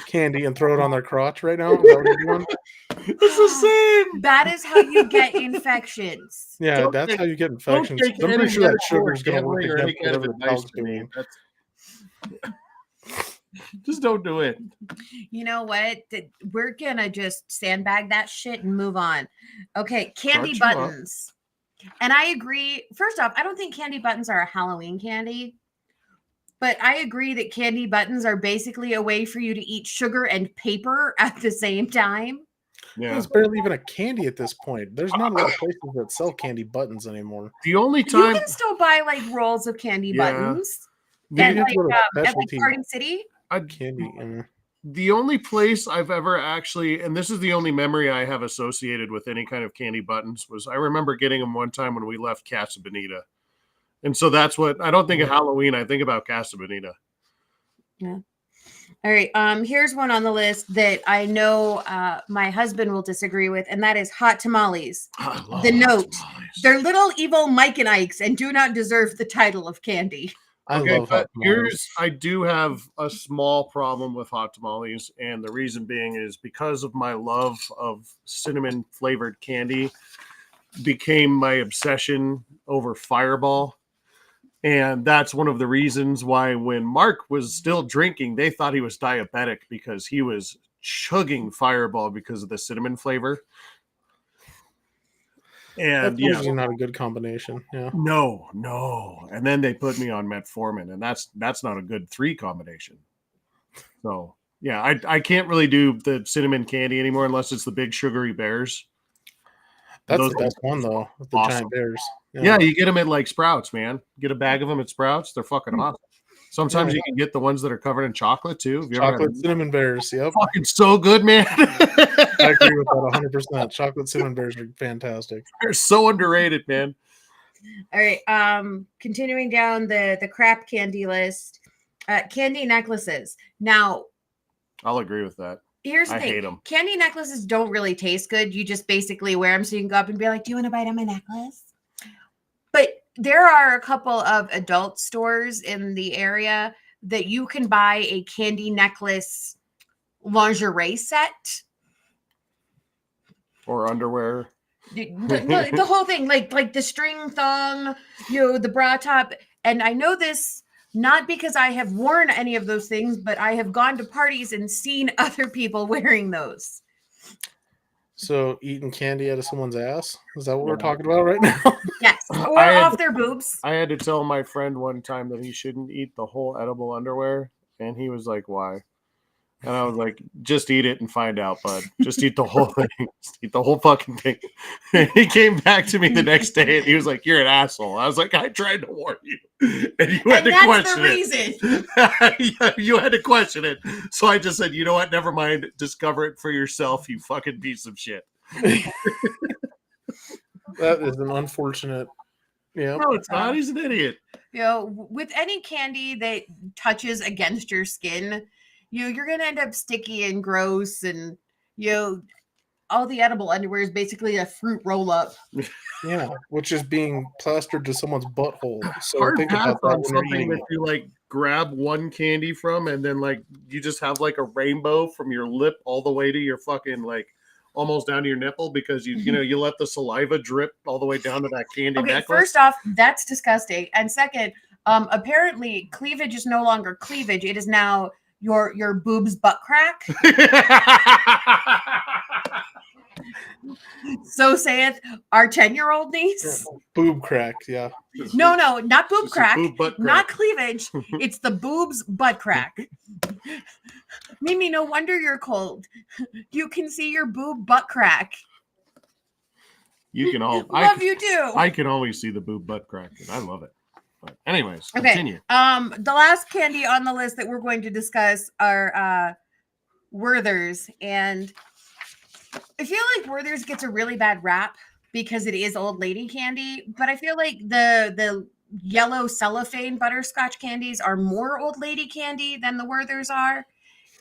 candy and throw it on their crotch right now? Is that what you're doing? It's the same. That is how you get infections. Yeah, that's how you get infections. I'm pretty sure that sugar is going to work against whatever the dog's doing. Just don't do it. You know what? We're going to just sandbag that shit and move on. Okay, candy buttons. And I agree. First off, I don't think candy buttons are a Halloween candy. But I agree that candy buttons are basically a way for you to eat sugar and paper at the same time. Yeah. It's barely even a candy at this point. There's not a lot of places that sell candy buttons anymore. The only time you can still buy like rolls of candy buttons. And like at like Party City. Candy. The only place I've ever actually, and this is the only memory I have associated with any kind of candy buttons, was I remember getting them one time when we left Casa Bonita. And so that's what I don't think of Halloween. I think about Casa Bonita. Yeah. All right. Here's one on the list that I know my husband will disagree with, and that is hot tamales. The note: they're little evil Mike and Ikes and do not deserve the title of candy. I Okay, love but hot tamales. I do have a small problem with hot tamales, and the reason being is because of my love of cinnamon flavored candy became my obsession over Fireball. And that's one of the reasons why when Mark was still drinking, they thought he was diabetic because he was chugging Fireball because of the cinnamon flavor. And That's usually not a good combination. Yeah. no. And then they put me on metformin, and that's not a good 3 combination. So yeah, I can't really do the cinnamon candy anymore unless it's the big sugary bears. That's Those the best one though, with the awesome. giant bears. Yeah, you get them at like Sprouts, man. Get a bag of them at Sprouts. They're fucking awesome. Sometimes Yeah. you can get the ones that are covered in chocolate too. Have you ever had Chocolate them? cinnamon bears. Yep. Fucking so good, man. I agree with that 100%. Chocolate cinnamon bears are fantastic. They're so underrated, man. All right. Continuing down the crap candy list, candy necklaces. Now, I'll agree with that. here's the I thing. hate 'em. Candy necklaces don't really taste good. You just basically wear them so you can go up and be like, "Do you want to bite on my necklace?" But there are a couple of adult stores in the area that you can buy a candy necklace lingerie set. Or underwear. The whole thing, like the string thong, the bra top. And I know this not because I have worn any of those things, but I have gone to parties and seen other people wearing those. So eating candy out of someone's ass? Is that what we're Yeah. talking about right now? Yes, or I had- off their boobs. I had to tell my friend one time that he shouldn't eat the whole edible underwear, and he was like, "Why?" And I was like, "Just eat it and find out, bud. Just eat the whole thing. Just eat the whole fucking thing." And he came back to me the next day, and he was like, "You're an asshole." I was like, "I tried to warn you, and you had And to that's question the it." reason. Yeah, you had to question it. So I just said, "You know what? Never mind. Discover it for yourself, you fucking piece of shit." That is an unfortunate. Yeah. No, it's not. He's an idiot. With any candy that touches against your skin, you're gonna end up sticky and gross, and all the edible underwear is basically a fruit roll up. Yeah, which is being plastered to someone's butthole. So Hard think pass about that on when you're something eating that it. you like grab one candy from, and then like you just have like a rainbow from your lip all the way to your fucking like almost down to your nipple because you let the saliva drip all the way down to that candy Okay, necklace. first off, that's disgusting, and second, apparently cleavage is no longer cleavage; it is now your boobs butt crack. So saith our 10-year-old niece. Boob crack, yeah. No, not boob It's a crack, boob butt not crack. cleavage. It's the boobs butt crack. Mimi, no wonder you're cold. You can see your boob butt crack. You can all Love you too. I can always see the boob butt crack, and I love it. But anyways, Okay. continue. The last candy on the list that we're going to discuss are Werther's, and I feel like Werther's gets a really bad rap because it is old lady candy, but I feel like the yellow cellophane butterscotch candies are more old lady candy than the Werther's are.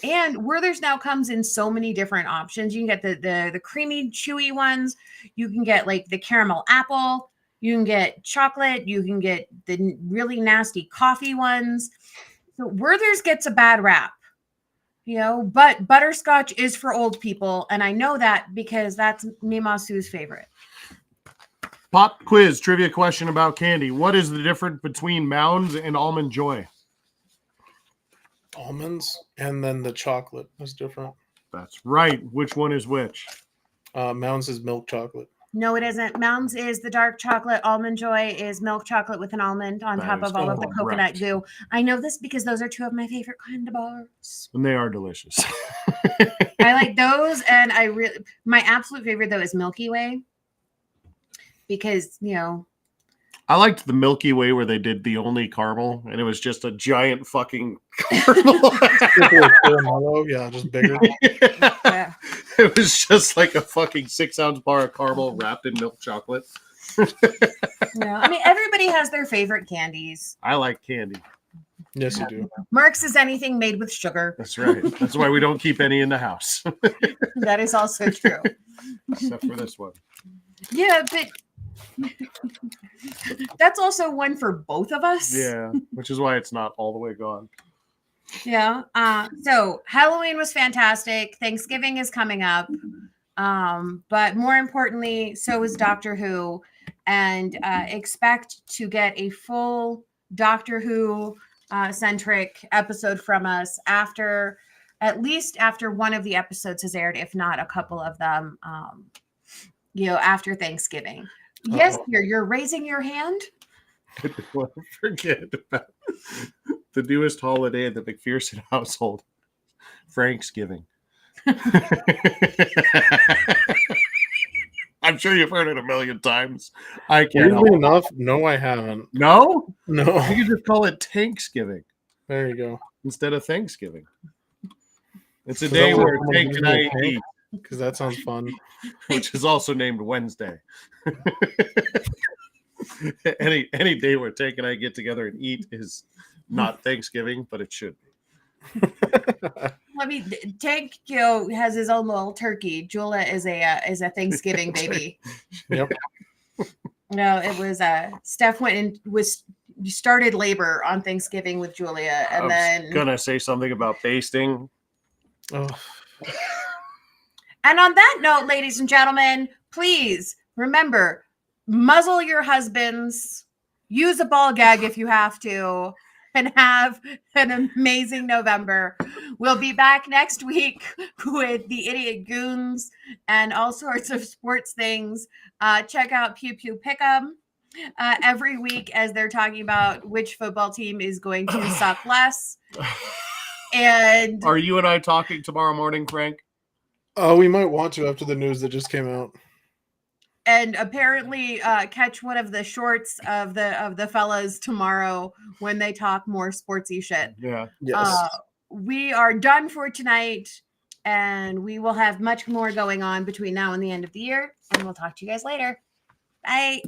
And Werther's now comes in so many different options. You can get the creamy, chewy ones. You can get like the caramel apple. You can get chocolate. You can get the really nasty coffee ones. So Werther's gets a bad rap, but butterscotch is for old people. And I know that because that's Mima Sue's favorite. Pop quiz trivia question about candy. What is the difference between Mounds and Almond Joy? Almonds, and then the chocolate is different. That's right. Which one is which? Mounds is milk chocolate. No, it isn't. Mounds is the dark chocolate. Almond Joy is milk chocolate with an almond on That top is of all of the coconut correct. goo. I know this because those are two of my favorite kind of bars. And they are delicious. I like those, and my absolute favorite though is Milky Way because I liked the Milky Way where they did the only caramel, and it was just a giant fucking caramel. Yeah, just bigger. Yeah. It was just like a fucking 6-ounce bar of caramel wrapped in milk chocolate. I mean, everybody has their favorite candies. I like candy. Yes, you do. Mark's is anything made with sugar. That's right. That's why we don't keep any in the house. That is also true. Except for this one. Yeah, but That's also one for both of us. Yeah, which is why it's not all the way gone. Yeah. So Halloween was fantastic. Thanksgiving is coming up. But more importantly, so is Doctor Who. And expect to get a full Doctor Who centric episode from us at least after one of the episodes has aired, if not a couple of them, after Thanksgiving. Yes, you're raising your hand. Don't forget about the newest holiday in the McPherson household, Franksgiving. I'm sure you've heard it a million times. I can't help Weirdly it. enough, no, I haven't. No? No. You can just call it Tanksgiving There you go. instead of Thanksgiving. It's a Is day that what where someone Tank gives and me a I tank? eat, Because that sounds fun. which is also named Wednesday. Any day where Tank and I get together and eat is not Thanksgiving, but it should be. Tank has his own little turkey. Julia is a Thanksgiving baby. Yep. No, it was Steph went and started labor on Thanksgiving with Julia, and I was gonna say something about basting. Oh, and on that note, ladies and gentlemen, please remember, muzzle your husbands, use a ball gag if you have to, and have an amazing November. We'll be back next week with the Idiot Goons and all sorts of sports things. Check out Pew Pew Pick'em every week as they're talking about which football team is going to suck less. And Are you and I talking tomorrow morning, Frank? we might want to after the news that just came out. And apparently catch one of the shorts of the fellas tomorrow when they talk more sportsy shit. Yeah. Yes. We are done for tonight, and we will have much more going on between now and the end of the year. And we'll talk to you guys later. Bye.